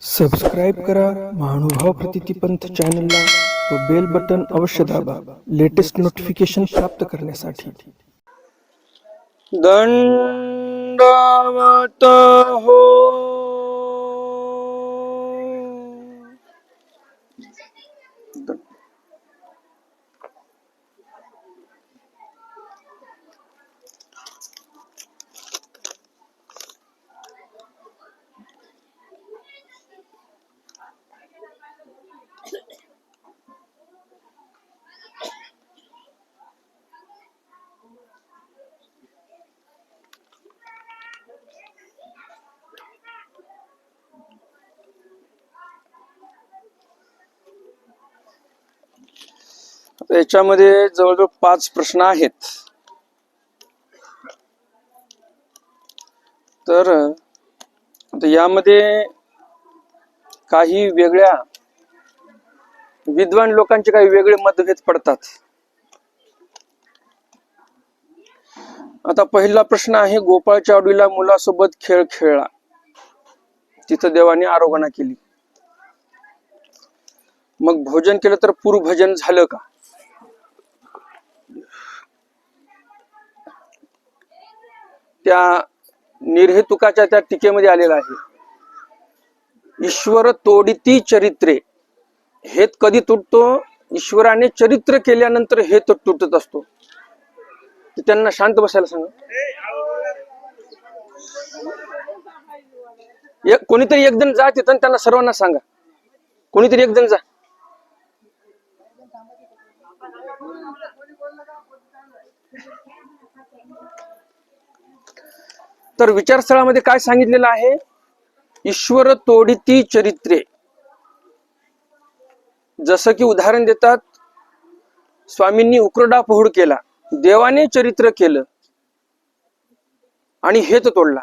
Subscribe करा महानुभाव प्रतितीपंथ चॅनलला व बेल बटन अवश्य दाबा लेटेस्ट नोटिफिकेशन प्राप्त करण्यासाठी। दंडवत हो। याच्यामध्ये जवळजवळ 5 प्रश्न आहेत। तर यामध्ये काही वेगळ्या विद्वान लोकांचे काही वेगळे मतभेद पडतात। आता पहिला प्रश्न आहे, गोपाळच्या आवडीला मुलासोबत खेळ खेळला, तिथं देवाने आरोगणा केली, मग भोजन केलं तर पूर्वभजन झालं का? त्या निर्हेतुकाच्या त्या टीकेमध्ये आलेला आहे, ईश्वर तोडिती चरित्रे, हेत कधी तुटतो? ईश्वराने चरित्र केल्यानंतर हेत तुटत असतो। त्यांना शांत बसायला सांगा। कोणीतरी एक जण जा तिथं, त्यांना सर्वांना सांगा, कोणीतरी एक जण जा। तर विचारस्थळामध्ये काय सांगितलेलं आहे? ईश्वर तोडिती चरित्रे। जसं की उदाहरण देतात, स्वामींनी उक्रडा पोहड केला, देवाने चरित्र केलं आणि हेत तोडला।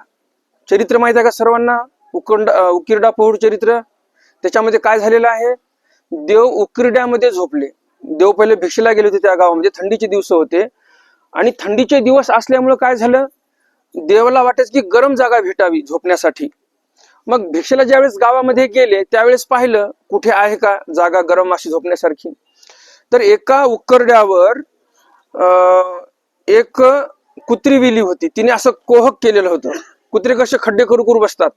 चरित्र माहित आहे का सर्वांना? उकिरडा पोहड चरित्र। त्याच्यामध्ये काय झालेलं आहे? देव उकिरड्यामध्ये झोपले। देव पहिले भिक्षेला गेले होते त्या गावामध्ये, थंडीचे दिवस होते आणि थंडीचे दिवस असल्यामुळे काय झालं, देवाला वाटायचं की गरम जागा भेटावी झोपण्यासाठी। मग भिक्षेला ज्यावेळेस गावामध्ये गेले त्यावेळेस पाहिलं कुठे आहे का जागा गरम अशी झोपण्यासारखी। तर एका उकरड्यावर एक कुत्री विली होती, तिने असं कोहक केलेलं होतं। कुत्रे कसे खड्डे करू करू बसतात,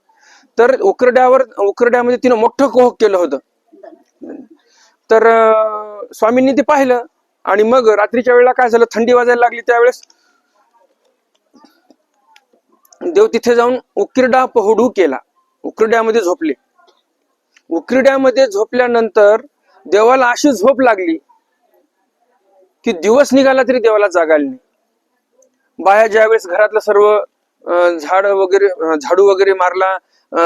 तर उकरड्यामध्ये तिने मोठं कोहक केलं होतं। तर स्वामींनी ते पाहिलं आणि मग रात्रीच्या वेळेला काय झालं, थंडी वाजायला लागली, त्यावेळेस देव तिथे जाऊन उकिरडा पहोडू केला, उकिरड्यामध्ये झोपले। उकिरड्यामध्ये झोपल्यानंतर देवाला अशी झोप लागली की दिवस निघाला तरी देवाला जागायला नाही। बाया ज्यावेळेस घरातलं सर्व झाडू वगैरे मारला,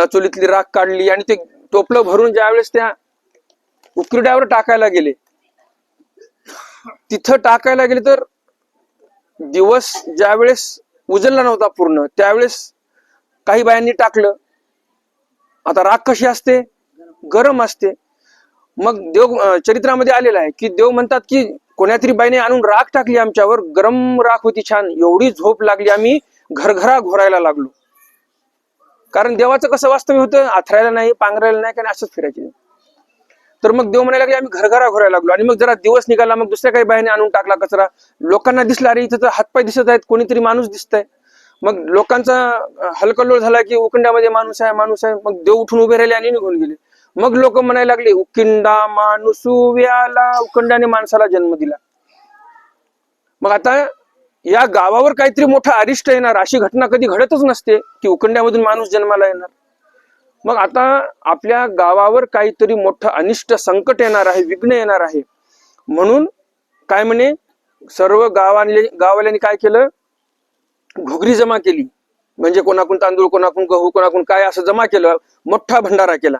चुलीतली राख काढली आणि ते टोपलं भरून ज्यावेळेस त्या उकिरड्यावर टाकायला गेले, तिथं टाकायला गेले तर दिवस ज्यावेळेस उजळला नव्हता पूर्ण, त्यावेळेस काही बायांनी टाकलं। आता राख कशी असते? गरम असते। मग देव चरित्रामध्ये आलेला आहे की देव म्हणतात की कोण्यातरी बाईने आणून राख टाकली आमच्यावर, गरम राख होती छान, एवढी झोप लागली आम्ही घरघरा घोरायला लागलो। कारण देवाचं कसं वास्तव्य होतं, आथरायला नाही, पांघरायला नाही, कारण असंच फिरायचे। तर मग देव म्हणायला लागले आम्ही घरघरा घोरायला लागलो। आणि मग जरा दिवस निघाला, मग दुसऱ्या काही बाईने आणून टाकला कचरा। लोकांना दिसला, अरे इथं तर हातपाय दिसत आहेत, कोणीतरी माणूस दिसतंय। मग लोकांचा हलकल्लोळ झाला की उकिंडामध्ये माणूस आहे, माणूस आहे। मग देव उठून उभे राहिले आणि निघून गेले। मग लोक म्हणायला लागले, उकिंडा माणूसू व्याला, उकिंडाने माणसाला जन्म दिला। मग आता या गावावर काहीतरी मोठा अरिष्ट येणार, अशी घटना कधी घडतच नसते की उकिंड्यामधून माणूस जन्माला येणार। मग आता आपल्या गावावर काहीतरी मोठं अनिष्ट संकट येणार आहे, विघ्न येणार आहे, म्हणून काय म्हणे, सर्व गाववाल्यांनी काय केलं, घुगरी जमा केली, म्हणजे कोणाकून तांदूळ, कोणाकून गहू, कोणाकून काय असं जमा केलं, मोठा भंडारा केला।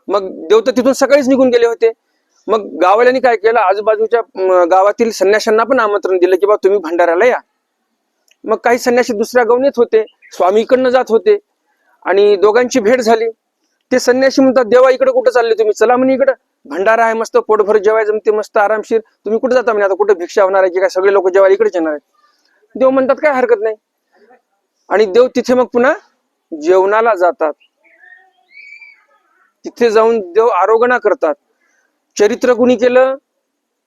मग देव तर तिथून सकाळीच निघून गेले होते। मग गाववाल्यांनी काय केलं, आजूबाजूच्या गावातील संन्याशांना पण आमंत्रण दिलं की बा तुम्ही भंडाऱ्याला या। मग काही संन्यासी दुसऱ्या गावून येत होते, स्वामीकडनं जात होते आणि दोघांची भेट झाली। ते संन्यासी म्हणतात, देवा इकडे कुठं चालले तुम्ही? चला म्हणे इकडं भंडारा आहे, मस्त पोटभर जेवाय जमते, मस्त आरामशीर, तुम्ही कुठे जाता म्हणे? आता कुठे भिक्षा होणार आहे की काय, सगळे लोक जेवायला इकडेच येणार आहेत। देव म्हणतात काय हरकत नाही, आणि देव तिथे मग पुन्हा जेवणाला जातात। तिथे जाऊन देव आरोगणा करतात. चरित्र कुणी केलं?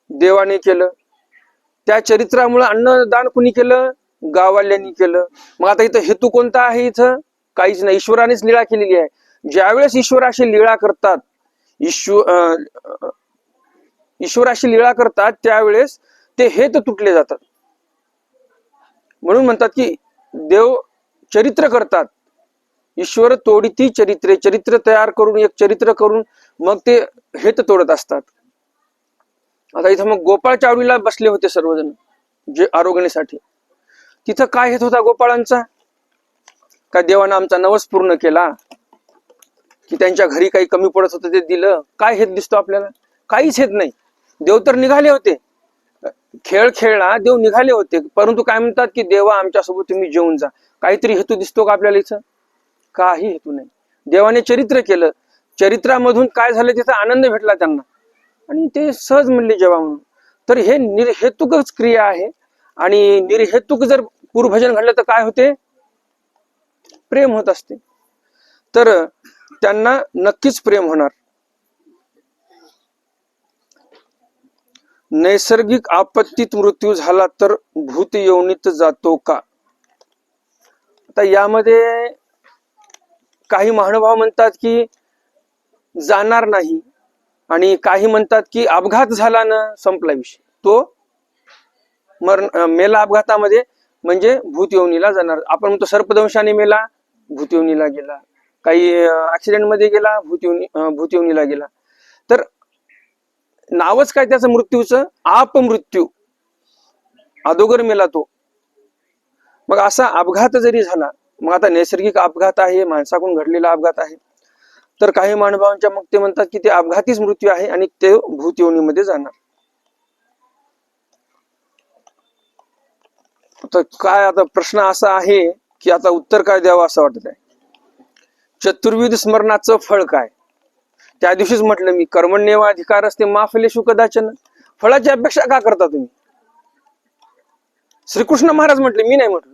देवाने केलं. त्या चरित्रामुळे अन्नदान कुणी केलं? गाववाल्यांनी केलं. मग आता इथं हेतू कोणता आहे? इथं काहीच नाही, ईश्वरानेच लीळा केलेली आहे. ज्यावेळेस ईश्वराशी लीळा करतात, ईश्वराशी लीळा करतात त्यावेळेस ते हेत तुटले जातात. म्हणून म्हणतात की देव चरित्र करतात. ईश्वर तोडीती चरित्रे, चरित्र तयार करून, एक चरित्र करून मग ते हेत तोडत असतात. आता इथं मग गोपाळ चावडीला बसले होते सर्वजण जे आरोग्यासाठी. तिथं काय हेत होता गोपाळांचा? काय देवानं आमचा नवस पूर्ण केला, की त्यांच्या घरी काही कमी पडत होतं ते दिलं? काय हेत दिसतो आपल्याला? काहीच हेत नाही. देव तर निघाले होते, खेळ खेळला, देव निघाले होते, परंतु काय म्हणतात की देवा आमच्यासोबत तुम्ही जेवून जा. काहीतरी हेतू दिसतो का आपल्याला इथं? काही हेतू नाही. देवाने चरित्र केलं, चरित्रामधून काय झालं? तिथं आनंद भेटला त्यांना आणि ते सहज म्हणले जेवा म्हणून. तर हे निर्हेतुकच क्रिया आहे. आणि निर्हेतुक जर पूर्वभजन घडलं तर काय होते? प्रेम होत असते. तर त्यांना नक्कीच प्रेम होणार. नैसर्गिक आपत्तीत मृत्यू झाला तर भूत योनीत जातो का? आता यामध्ये काही महानुभाव म्हणतात की जाणार नाही, आणि काही म्हणतात की अपघात झाला ना संपला विषय, तो मेला अपघातामध्ये म्हणजे भूत योनीला जाणार. आपण म्हणतो सर्पदंशाने मेला, भूत योनीला गेला. काही ऍक्सिडेंट मध्ये गेला, भूत योनीला गेला. तर नावच काय त्याचं मृत्यूचं? अपमृत्यू, अदोगर मेला तो. मग असा अपघात जरी झाला, मग आता नैसर्गिक अपघात आहे, माणसाकडून घडलेला अपघात आहे, तर काही महानुभावांच्या मग ते म्हणतात की ते अपघातीच मृत्यू आहे आणि ते भूत योनीमध्ये जाणार. तर काय आता प्रश्न असा आहे की आता उत्तर काय द्यावं असं वाटत आहे. चतुर्विध स्मरणाचं फळ काय? त्या दिवशीच म्हटलं मी, कर्मण्येव अधिकार असते मा फलेषु कदाचन. फळाची अपेक्षा का करता तुम्ही? श्रीकृष्ण महाराज म्हटले, मी नाही म्हटलं.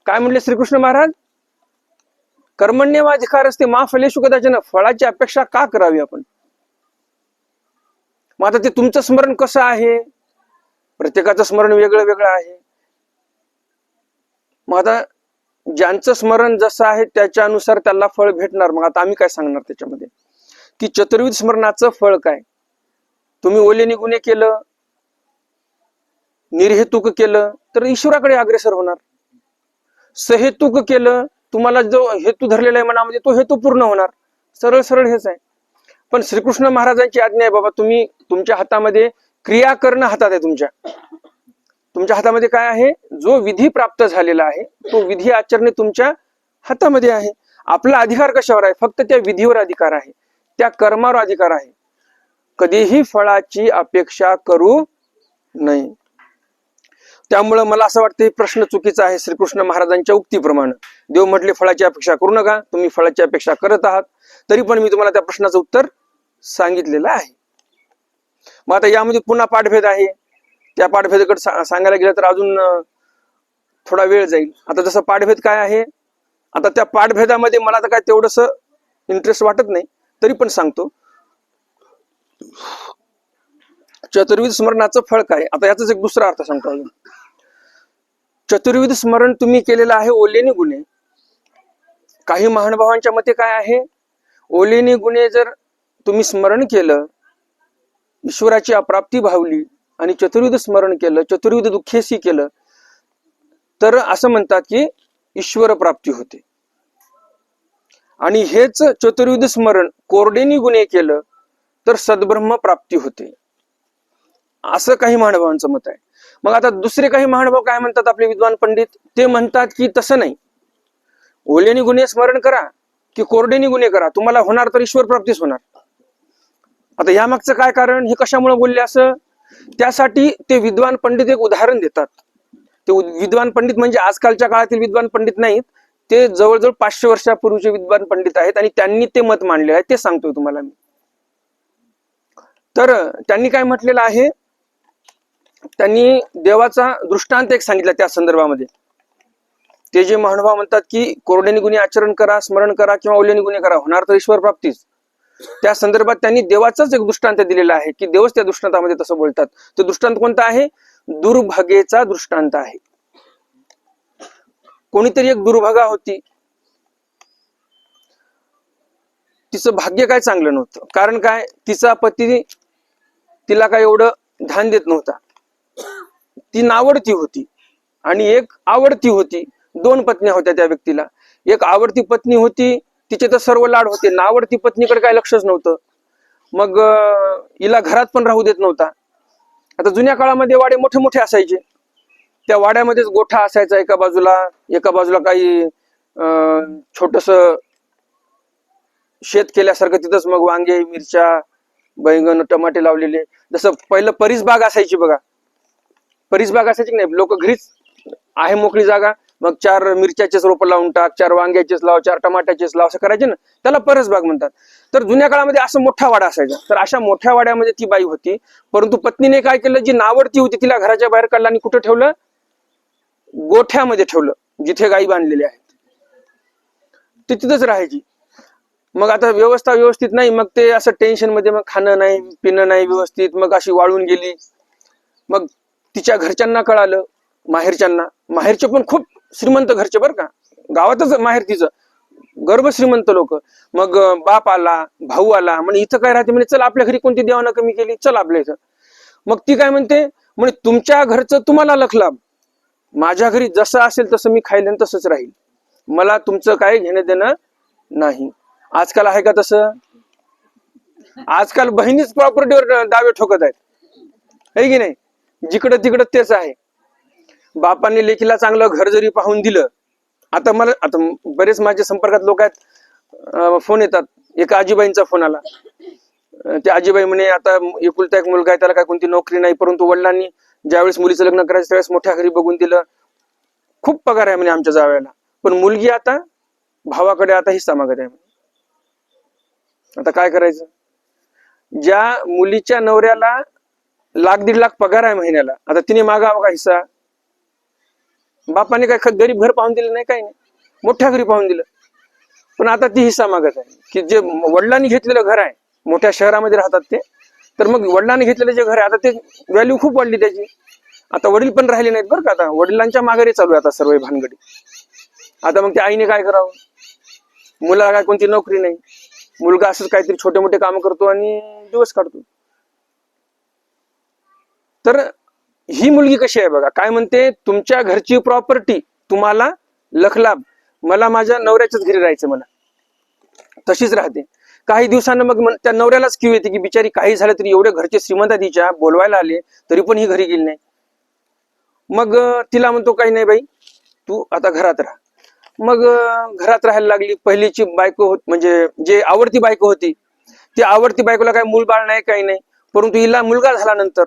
काय म्हटले श्रीकृष्ण महाराज? कर्मण्येव अधिकार असते मा फलेषु कदाचन. फळाची अपेक्षा का करावी आपण? मग आता ते तुमचं स्मरण कसं आहे? प्रत्येकाचं स्मरण वेगळं वेगळं आहे. मग आता ज्यांचं स्मरण जसं आहे त्याच्यानुसार त्याला फळ भेटणार. मग आता आम्ही काय सांगणार त्याच्यामध्ये की चतुर्विध स्मरणाचं फळ काय? तुम्ही ओलेने गुन्हे केलं, निर्हेतुक केलं तर ईश्वराकडे अग्रेसर होणार. सहेतुक केलं, तुम्हाला जो हेतू धरलेला आहे मनामध्ये तो हेतू पूर्ण होणार. सरळ सरळ हेच आहे. पण श्रीकृष्ण महाराजांची आज्ञा आहे, बाबा तुम्ही तुमच्या हातामध्ये क्रिया करणं हातात आहे. तुमच्या हातामध्ये काय आहे? जो विधी प्राप्त झालेला आहे तो विधी आचरणे तुमच्या हातामध्ये आहे. आपला अधिकार कशावर आहे? फक्त त्या विधीवर अधिकार आहे, त्या कर्मावर अधिकार आहे. कधीही फळाची अपेक्षा करू नये. त्यामुळं मला असं वाटतं प्रश्न चुकीचा आहे. श्रीकृष्ण महाराजांच्या उक्तीप्रमाणे देव म्हटले फळाची अपेक्षा करू नका, तुम्ही फळाची अपेक्षा करत आहात. तरी पण मी तुम्हाला त्या प्रश्नाचं उत्तर सांगितलेलं आहे. मग आता यामध्ये पुन्हा पाठभेद आहे. त्या पाठभेदाकडे सांगायला गेलं तर अजून थोडा वेळ जाईल. आता जसं पाठभेद काय आहे, आता त्या पाठभेदामध्ये मला तर काय तेवढंस इंटरेस्ट वाटत नाही, तरी पण सांगतो. चतुर्विध स्मरणाचं फळ काय? आता याचाच एक दुसरा अर्थ सांगतो अजून. चतुर्विध स्मरण तुम्ही केलेलं आहे ओलेने गुन्हे. काही महानुभावांच्या मते काय आहे? ओलेने गुन्हे जर तुम्ही स्मरण केलं, ईश्वराची अप्राप्ती भावली आणि चतुर्विध स्मरण केलं, चतुर्विध दुःखेसी केलं, तर असं म्हणतात की ईश्वर प्राप्ती होते. आणि हेच चतुर्विध स्मरण कोरडेनी गुन्हे केलं तर सद्ब्रह्म प्राप्ती होते, असं काही महानुभावांचं मत आहे. मग आता दुसरे काही महानुभाव काय म्हणतात आपले विद्वान पंडित? ते म्हणतात की तसं नाही, ओलेनी गुन्हे स्मरण करा की कोरडेनी गुन्हे करा, तुम्हाला होणार तर ईश्वर प्राप्तीच होणार. आता यामागचं काय कारण? हे कशामुळे बोलले असं? त्यासाठी ते विद्वान पंडित एक उदाहरण देतात. ते विद्वान पंडित म्हणजे आजकालच्या काळातील विद्वान पंडित नाहीत, ते जवळजवळ 500 वर्षापूर्वीचे विद्वान पंडित आहेत आणि त्यांनी ते मत मांडले आहे. ते सांगतोय तुम्हाला मी. तर त्यांनी काय म्हटलेलं आहे, त्यांनी देवाचा दृष्टांत एक सांगितला त्या संदर्भामध्ये. ते जे महानुभाव म्हणतात की कोरडेनी गुन्हे आचरण करा, स्मरण करा किंवा ओलेनी गुन्हे करा, होणार तर ईश्वर प्राप्तीच. त्या संदर्भात त्यांनी देवाचाच एक दृष्टांत दिलेला आहे की देवच त्या दृष्टांतामध्ये तसं बोलतात. तो दृष्टांत कोणता आहे? दुर्भगेचा दृष्टांत आहे. कोणीतरी एक दुर्भगा होती, तिचं भाग्य काय चांगलं नव्हतं. कारण काय, तिचा पती तिला काय एवढं ध्यान देत नव्हता. ती नावडती होती आणि एक आवडती होती. दोन पत्न्या होत्या त्या व्यक्तीला. एक आवडती पत्नी होती, तिचे तर सर्व लाड होते. नावडती पत्नीकडे काय लक्षच नव्हतं. मग हिला घरात पण राहू देत नव्हता. आता जुन्या काळामध्ये वाडे मोठे मोठे असायचे. त्या वाड्यामध्येच गोठा असायचा एका बाजूला काही छोटस शेत केल्यासारखं. तिथंच मग वांगे, मिरच्या, बैंगन, टमाटे लावलेले. जसं पहिलं परिसबाग असायची बघा. परिसबाग असायची की नाही, लोक घरीच आहे मोकळी जागा, मग 4 मिरच्याचेच रोप लावून टाक, 4 वांग्याचेच लाव, 4 टमाट्याचेच लाव, असं करायचे ना. त्याला परसबाग म्हणतात. तर जुन्या काळामध्ये असं मोठा वाडा असायचा. तर अशा मोठ्या वाड्यामध्ये ती बाई होती. परंतु पत्नीने काय केलं, जी नावडती होती तिला घराच्या बाहेर काढलं आणि कुठं ठेवलं? गोठ्यामध्ये ठेवलं, जिथे गायी बांधलेल्या आहेत. ती तिथंच राहायची. मग आता व्यवस्था व्यवस्थित नाही, मग ते असं टेन्शन मध्ये, मग खाणं नाही, पिणं नाही व्यवस्थित, मग अशी वाळून गेली. मग तिच्या घरच्यांना कळालं, माहेरचे पण खूप श्रीमंत घरचे बरं का, गावातच माहेर तिचं, गर्भ श्रीमंत लोक. मग बाप आला, भाऊ आला, म्हणजे इथं काय राहते, म्हणजे चल आपल्या घरी कोणती देवानं कमी केली, चल आपल्या इथं. मग ती काय म्हणते, म्हणजे तुमच्या घरचं तुम्हाला लखलाभ, माझ्या घरी जसं असेल तसं मी खाईल आणि तसंच राहील, मला तुमचं काय घेणं देणं नाही. आजकाल आहे का तसं? आजकाल बहिणीच प्रॉपर्टीवर दावे ठोकत आहेत, है की नाही? जिकडं तिकडं तेच आहे. बापाने लेकीला चांगलं घर जरी पाहून दिलं, आता बरेच माझ्या संपर्कात लोक आहेत, फोन येतात. एका आजीबाईंचा फोन आला. त्या आजीबाई म्हणे, आता एकुलता एक मुलगा आहे, त्याला काय कोणती नोकरी नाही, परंतु वडिलांनी ज्यावेळेस मुलीचं लग्न करायचं त्यावेळेस मोठ्या घरी बघून दिलं, खूप पगार आहे म्हणे आमच्या जावयाला, पण मुलगी आता भावाकडे आता हिस्सा मागत आहे. आता काय करायचं? ज्या मुलीच्या नवऱ्याला 1,00,000-1.5 लाख पगार आहे महिन्याला, आता तिने मागावा का हिस्सा? बापाने काय गरीब घर पाहून दिलं नाही, काही नाही, मोठ्या घरी पाहून दिलं, पण आता ती हिस्सा मागत आहे. की जे वडिलांनी घेतलेलं घर आहे, मोठ्या शहरामध्ये राहतात ते, तर मग वडिलांनी घेतलेलं जे घर आहे, आता ते व्हॅल्यू खूप वाढली त्याची. आता वडील पण राहिले नाहीत बरं का, आता वडिलांच्या माघारी चालू आहे आता सर्व भानगडी. आता मग त्या आईने काय करावं? मुलाला काय कोणती नोकरी नाही, मुलगा असंच काहीतरी छोटे मोठे काम करतो आणि दिवस काढतो. तर ही मुलगी कशी आहे बघा, काय म्हणते, तुमच्या घरची प्रॉपर्टी तुम्हाला लखलाभ, मला माझ्या नवऱ्याच्याच घरी राहायचं, मला तशीच राहते. काही दिवसानं मग त्या नवऱ्यालाच किव येते की बिचारी काही झालं तरी एवढे घरचे श्रीमंत तिच्या बोलवायला आले तरी पण ही घरी गेली नाही. मग तिला म्हणतो, काही नाही बाई, तू आता घरात राहा. मग घरात राहायला लागली. पहिलीची बायको म्हणजे जे आवडती बायको होती, ती आवडती बायकोला काय मूल बाळ नाही, काही नाही, परंतु हिला मुलगा झाला नंतर,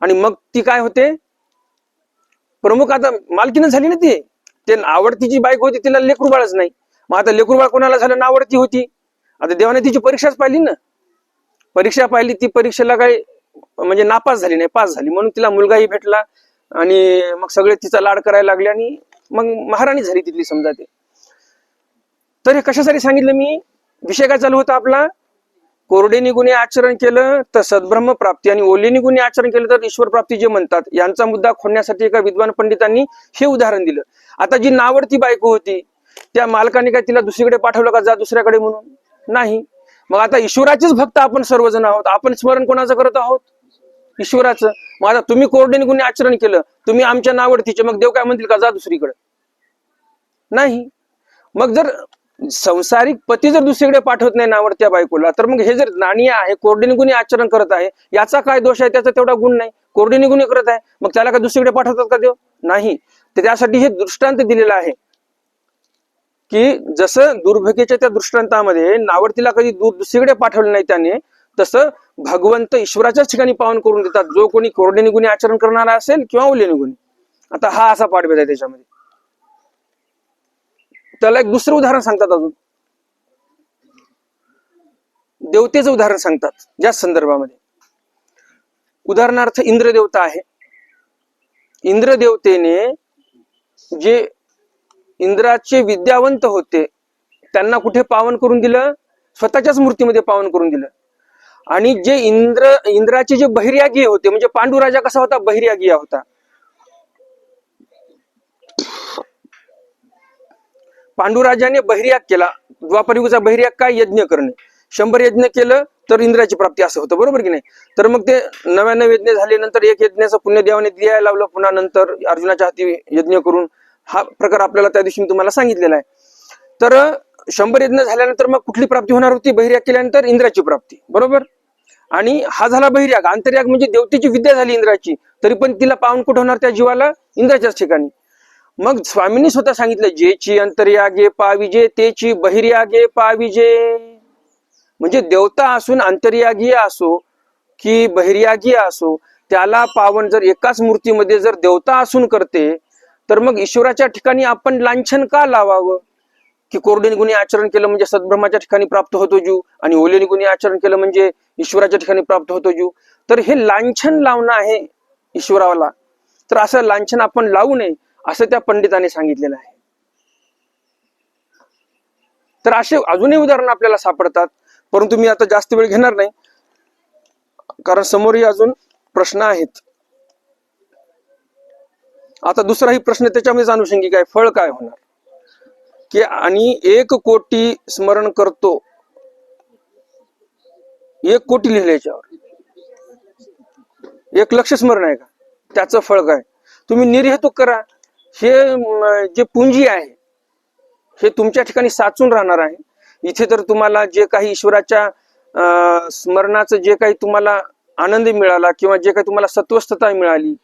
आणि मग ती काय होते, प्रमुख आता मालकीनं झाली ना ती. ते आवडतीची बायको होती, तिला लेकरू बाळच नाही. मग आता लेकरू बाळ कोणाला झालं? नावडती होती. आता देवाने तिची परीक्षाच पाहिली ना, परीक्षा पाहिली, ती परीक्षेला काही म्हणजे नापास झाली नाही, पास झाली, म्हणून तिला मुलगाही भेटला आणि मग सगळे तिचा लाड करायला लागले आणि मग महाराणी झाली तिथली समजा ते. तर हे कशासाठी सांगितलं मी? विषय काय चालू होता आपला? कोरडेनी गुन्हे आचरण केलं तर सद्ब्रह्म प्राप्ती आणि ओलेनी गुन्हे आचरण केलं तर ईश्वर प्राप्ती जे म्हणतात, यांचा मुद्दा खोडण्यासाठी एका विद्वान पंडितांनी हे उदाहरण दिलं. आता जी नावडती बायको होती, त्या मालकाने काय तिला दुसरीकडे पाठवलं का, जा दुसऱ्याकडे म्हणून? नाही. मग आता ईश्वराचेच भक्त आपण सर्वजण आहोत, आपण स्मरण कोणाचं करत आहोत? ईश्वराचं. मग आता तुम्ही कोरडेनी गुन्हे आचरण केलं, तुम्ही आमच्या नावडतीचे, मग देव काय म्हणतील का, जा दुसरीकडे? नाही. मग जर संसारिक पती जर दुसरीकडे पाठवत नाही नावडत्या बायकोला, तर मग हे जर नाणी आहे, कोरडेनी गुन्हे आचरण करत आहे, याचा काय दोष आहे? त्याचा तेवढा गुण नाही, कोरडेनी गुन्हे करत आहे, मग त्याला काय दुसरीकडे पाठवतात का देव? नाही. तर त्यासाठी हे दृष्टांत दिलेलं आहे की जसं दुर्भगेच्या त्या दृष्टांतामध्ये नावडतीला कधी दुसरीकडे पाठवलं नाही त्याने, तसं भगवंत ईश्वराच्याच ठिकाणी पावन करून देतात, जो कोणी कोरडेनी गुन्हे आचरण करणारा असेल किंवा ओलेनी गुन्हे. आता हा असा पाठभेद आहे त्याच्यामध्ये. त्याला एक दुसरं उदाहरण सांगतात, अजून देवतेचं उदाहरण सांगतात या संदर्भामध्ये. उदाहरणार्थ इंद्रदेवता आहे. इंद्रदेवतेने जे इंद्राचे विद्यावंत होते त्यांना कुठे पावन करून दिलं? स्वतःच्याच मूर्तीमध्ये पावन करून दिलं. आणि जे इंद्राचे जे बहिर्यागी होते, म्हणजे पांडुराजा कसा होता, बहिर्यागी होता. पांडुराजाने बहिर्याग केला. द्वापरयुगाचा बहिर्याग काय, यज्ञ करणे. 100 यज्ञ केलं तर इंद्राची प्राप्ती, असं होतं, बरोबर की नाही. तर मग ते 99 यज्ञ झाले, नंतर एक यज्ञाचं पुण्य देवाने द्यायला लावलं, पुन्हा नंतर अर्जुनाच्या हाती यज्ञ करून, हा प्रकार आपल्याला त्या दिवशी मी तुम्हाला सांगितलेला आहे. तर 100 यज्ञ झाल्यानंतर मग कुठली प्राप्ती होणार होती, बहिर्याग केल्यानंतर इंद्राची प्राप्ती, बरोबर. आणि हा झाला बहिर्याग. अंतर्याग म्हणजे देवतेची विद्या झाली इंद्राची, तरी पण तिला पावन कुठं होणार, त्या जीवाला इंद्राच्याच ठिकाणी. मग स्वामींनी स्वतः सांगितलं, जेची अंतर्यागे पाविजे तेची बहिर्यागे पाविजे. म्हणजे देवता असून अंतर्यागी असो की बहिर्यागी असो, त्याला पावन जर एकाच मूर्तीमध्ये जर देवता असून करते, तर मग ईश्वराच्या ठिकाणी आपण लांछन का लावावं, की कोरडे गुणी आचरण केलं म्हणजे सद्ब्रह्माच्या ठिकाणी प्राप्त होतो जीव, आणि ओले गुणी आचरण केलं म्हणजे ईश्वराच्या ठिकाणी प्राप्त होतो जीव. तर हे लांछन लावणं आहे ईश्वराला. तर असं लांछन आपण लावू नये, असं त्या पंडिताने सांगितलेलं आहे. तर असे अजूनही उदाहरण आपल्याला सापडतात, परंतु मी आता जास्त वेळ घेणार नाही, कारण समोरही अजून प्रश्न आहेत. आता दुसराही प्रश्न त्याच्यामध्ये अनुषंगिक आहे, फळ काय होणार, की आणि 1 कोटी स्मरण करतो, 1 कोटी लिहिले याच्यावर, 1 लक्ष स्मरण आहे का, त्याचं फळ काय. तुम्ही निर्हेतुक करा. हे जे पुंजी आहे हे तुमच्या ठिकाणी साचून राहणार आहे. इथे तर तुम्हाला जे काही ईश्वराच्या स्मरणाचं जे काही तुम्हाला आनंद मिळाला, किंवा जे काही तुम्हाला सत्वस्थता मिळाली,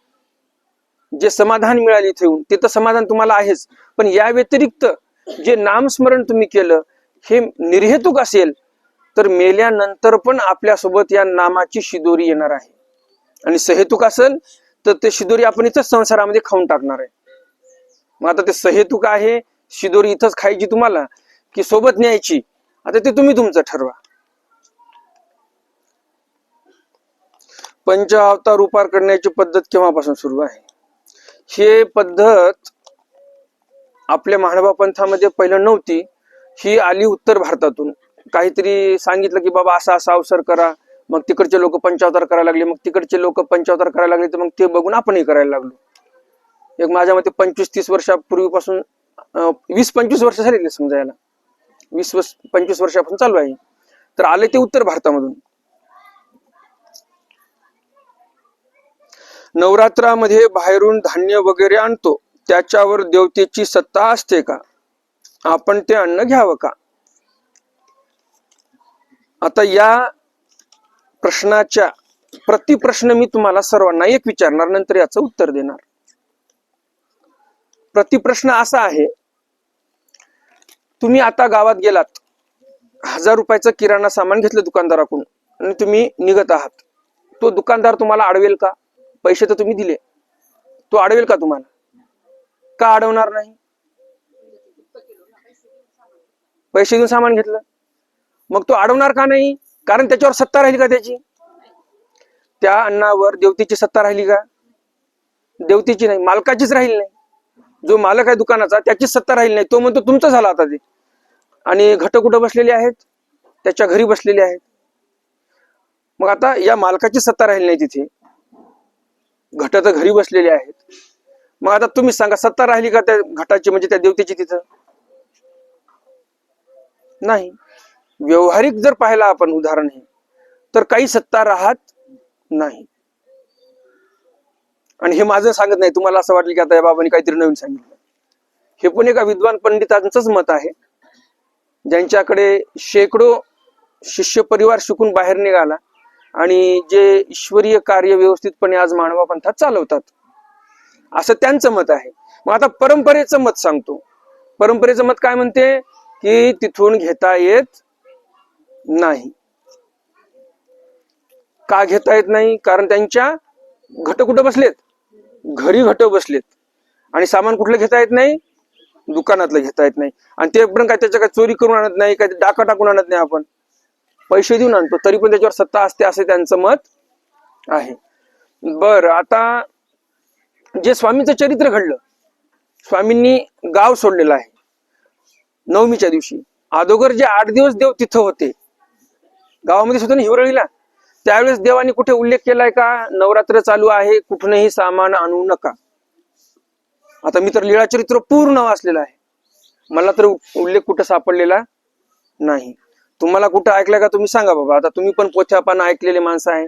जे समाधान मिळाले इथे येऊन, ते तर समाधान तुम्हाला आहेच, पण या व्यतिरिक्त जे नामस्मरण तुम्ही केलं हे निर्हेतुक असेल, तर मेल्यानंतर पण आपल्यासोबत या नामाची शिदोरी येणार आहे. आणि सहेतुक असेल तर ते शिदोरी आपण इथंच संसारामध्ये खाऊन टाकणार आहे. मग आता ते सहेतुक आहे, शिदोरी इथंच खायची तुम्हाला की सोबत न्यायची, आता ते तुम्ही तुमचं ठरवा. पंचावतार उपार करण्याची पद्धत केव्हापासून सुरू आहे. हे पद्धत आपल्या महानुभाव पंथामध्ये पहिलं नव्हती, ही आली उत्तर भारतातून. काहीतरी सांगितलं की बाबा असा असा अवसर करा, मग तिकडचे लोक पंचावतार करायला लागले, मग तिकडचे लोक पंचावतार करायला लागले, तर मग ते बघून आपणही करायला लागलो. एक माझ्या मते 25-30 वर्षापूर्वीपासून 20-25 वर्ष झालेली समजायला, 20-25 वर्षापासून चालू आहे. तर आले ते उत्तर भारतामधून. नवरात्रामध्ये बाहेरून धान्य वगैरे आणतो, त्याच्यावर देवतेची सत्ता असते का, आपण ते अन्न घ्यावं का. आता या प्रश्नाच्या प्रतिप्रश्न मी तुम्हाला सर्वांना एक विचारणार, नंतर याचं उत्तर देणार. प्रतिप्रश्न असा आहे, तुम्ही आता गावात गेलात, 1000 रुपयाचं किराणा सामान घेतलं दुकानदाराकडून आणि तुम्ही निघत आहात, तो दुकानदार तुम्हाला अडवेल का. पैसे तर तुम्ही दिले, तो अडवेल का तुम्हाला, का अडवणार नाही. पैसे देऊन सामान घेतलं, मग तो अडवणार का नाही, कारण त्याच्यावर सत्ता राहिली का त्याची. त्या अन्नावर देवतेची सत्ता राहिली का, देवतेची नाही, मालकाचीच राहिली नाही. जो मालक आहे दुकानाचा त्याचीच सत्ता राहिली नाही, तो म्हणतो तुमचं झालं आता ते. आणि घट कुठं बसलेले आहेत, त्याच्या घरी बसलेले आहेत. मग आता या मालकाची सत्ता राहिली नाही तिथे, घट तर घरी बसलेले आहेत. मग आता तुम्ही सांगा, सत्ता राहिली का त्या घटाची, म्हणजे त्या देवतेची तिथं नाही. व्यवहारिक जर पाहिला आपण उदाहरण हे, तर काही सत्ता राहत नाही. आणि हे माझं सांगत नाही, तुम्हाला असं वाटलं की आता या बाबांनी काहीतरी नवीन सांगितलं. हे पण एका विद्वान पंडितांचंच मत आहे, ज्यांच्याकडे शेकडो शिष्य परिवार शिकून बाहेर निघाला आणि जे ईश्वरीय कार्य व्यवस्थितपणे आज मानवा पंथात चालवतात, असं त्यांचं मत आहे. मग आता परंपरेचं मत सांगतो. परंपरेचं मत काय म्हणते, की तिथून घेता येत नाही. का घेता येत नाही, कारण त्यांच्या घट कुठं बसलेत, घरी घट बसलेत, आणि सामान कुठलं घेता येत नाही, दुकानातलं घेता येत नाही. आणि ते पण काय त्याच्या काय चोरी करून आणत नाही, काय डाका टाकून आणत नाही, आपण पैसे देऊन आणतो, तरी पण त्याच्यावर सत्ता असते, असे त्यांचं मत आहे. बर, आता जे स्वामींचं चरित्र घडलं, स्वामींनी गाव सोडलेलं आहे नवमीच्या दिवशी. अगोदर जे 8 दिवस देव तिथं होते, गावामध्ये होतं ना हिवरळीला, त्यावेळेस देवाने कुठे उल्लेख केलाय का नवरात्र चालू आहे कुठूनही सामान आणू नका? आता मी तर लीळा चरित्र पूर्ण वाचलेलं आहे, मला तर उल्लेख कुठं सापडलेला नाही. तुम्हाला कुठं ऐकलं का तुम्ही सांगा बाबा. आता तुम्ही पण पोथ्या पान ऐकलेले माणसं आहे,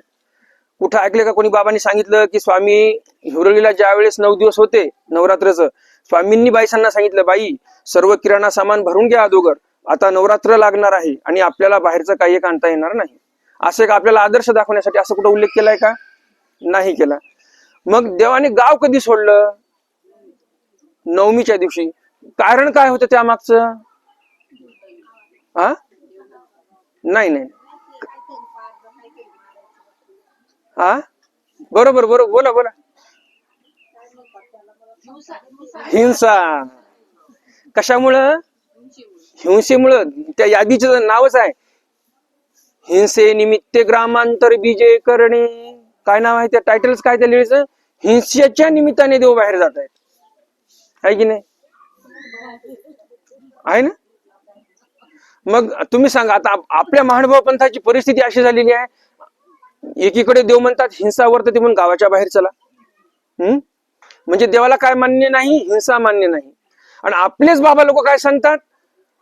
कुठं ऐकले का कोणी बाबांनी सांगितलं की स्वामी हिवरळीला ज्या वेळेस 9 दिवस होते नवरात्रचं, स्वामींनी बाईसांना सांगितलं बाई सर्व किराणा सामान भरून घ्या अगोदर, आता नवरात्र लागणार आहे आणि आपल्याला बाहेरचं काही एक आणता येणार नाही. असं एक आपल्याला आदर्श दाखवण्यासाठी असं कुठं उल्लेख केलाय का? नाही केला. मग देवाने गाव कधी सोडलं? नवमीच्या दिवशी. कारण काय होतं त्या मागचं? हा नाही नाही हा बरोबर बरोबर, बोला बोला. हिंसा. कशामुळं? हिंसेमुळं. त्या यादीचं नावच आहे हिंसे निमित्ते ग्रामांतर बीजे करणे. काय नाव आहे त्या टायटल्स काय त्या लिहायचं? हिंसेच्या निमित्ताने देव बाहेर जात आहेत, आहे की नाही? आहे ना? मग तुम्ही सांगा आता आपल्या महानुभाव पंथाची परिस्थिती अशी झालेली आहे, एकीकडे देव म्हणतात हिंसा वर्तते म्हणून गावाच्या बाहेर चला. म्हणजे देवाला काय मान्य नाही? हिंसा मान्य नाही. आणि आपलेच बाबा लोक काय सांगतात?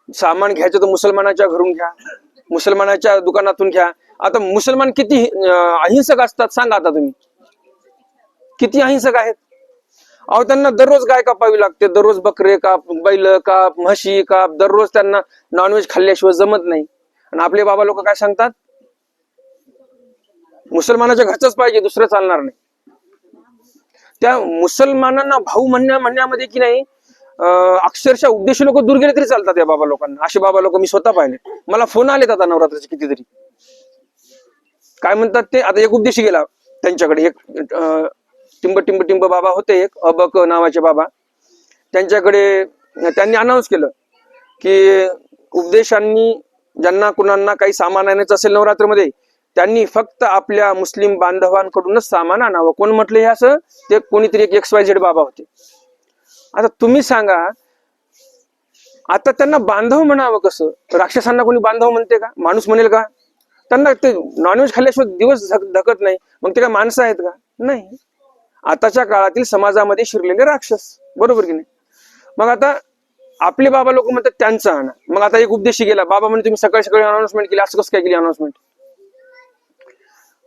सामान घ्यायचं तर मुसलमानाच्या घरून घ्या, मुसलमानाच्या दुकानातून घ्या. आता मुसलमान किती अहिंसक असतात सांगा आता तुम्ही, किती अहिंसक आहेत? अहो त्यांना दररोज गाय कापावी लागते, दररोज बकरे काप, बैल काप, म्हशी काप, दररोज त्यांना नॉनव्हेज खाल्ल्याशिवाय जमत नाही. आणि आपले बाबा लोक काय सांगतात? मुसलमानाच्या घरचंच पाहिजे, दुसरं चालणार नाही. त्या मुसलमानांना भाऊ म्हणण्यामध्ये की नाही अक्षरशः उद्देश लोक दूर गेले तरी चालतात या बाबा लोकांना. असे बाबा लोक मी स्वतः पाहिले, मला फोन आलेत आता नवरात्राचे कितीतरी. काय म्हणतात ते? आता एक उपदेशी गेला त्यांच्याकडे, एक टिंब बाबा होते, एक अबक नावाचे बाबा. त्यांच्याकडे त्यांनी अनाऊन्स केलं की उपदेशांनी ज्यांना कुणांना काही सामान आणायचं असेल नवरात्रमध्ये, त्यांनी फक्त आपल्या मुस्लिम बांधवांकडूनच सामान आणावं. कोण म्हटलं हे असं? ते कोणीतरी एक XYZ बाबा होते. आता तुम्ही सांगा, आता त्यांना बांधव म्हणावं कसं? राक्षसांना कोणी बांधव म्हणते का? माणूस म्हणेल का? त्यांना ते नॉनव्हेज खाल्ल्याशिवाय दिवस धकत नाही, मग ते काय माणसं आहेत का? नाही. आताच्या काळातील समाजामध्ये शिरलेले राक्षस, बरोबर की नाही? मग आता आपले बाबा लोक म्हणतात त्यांचं आणा. मग आता एक उपदेशी गेला, बाबा म्हणे तुम्ही सकाळी सकाळी अनाउन्समेंट केली, असं कसं काय केली अनाउन्समेंट?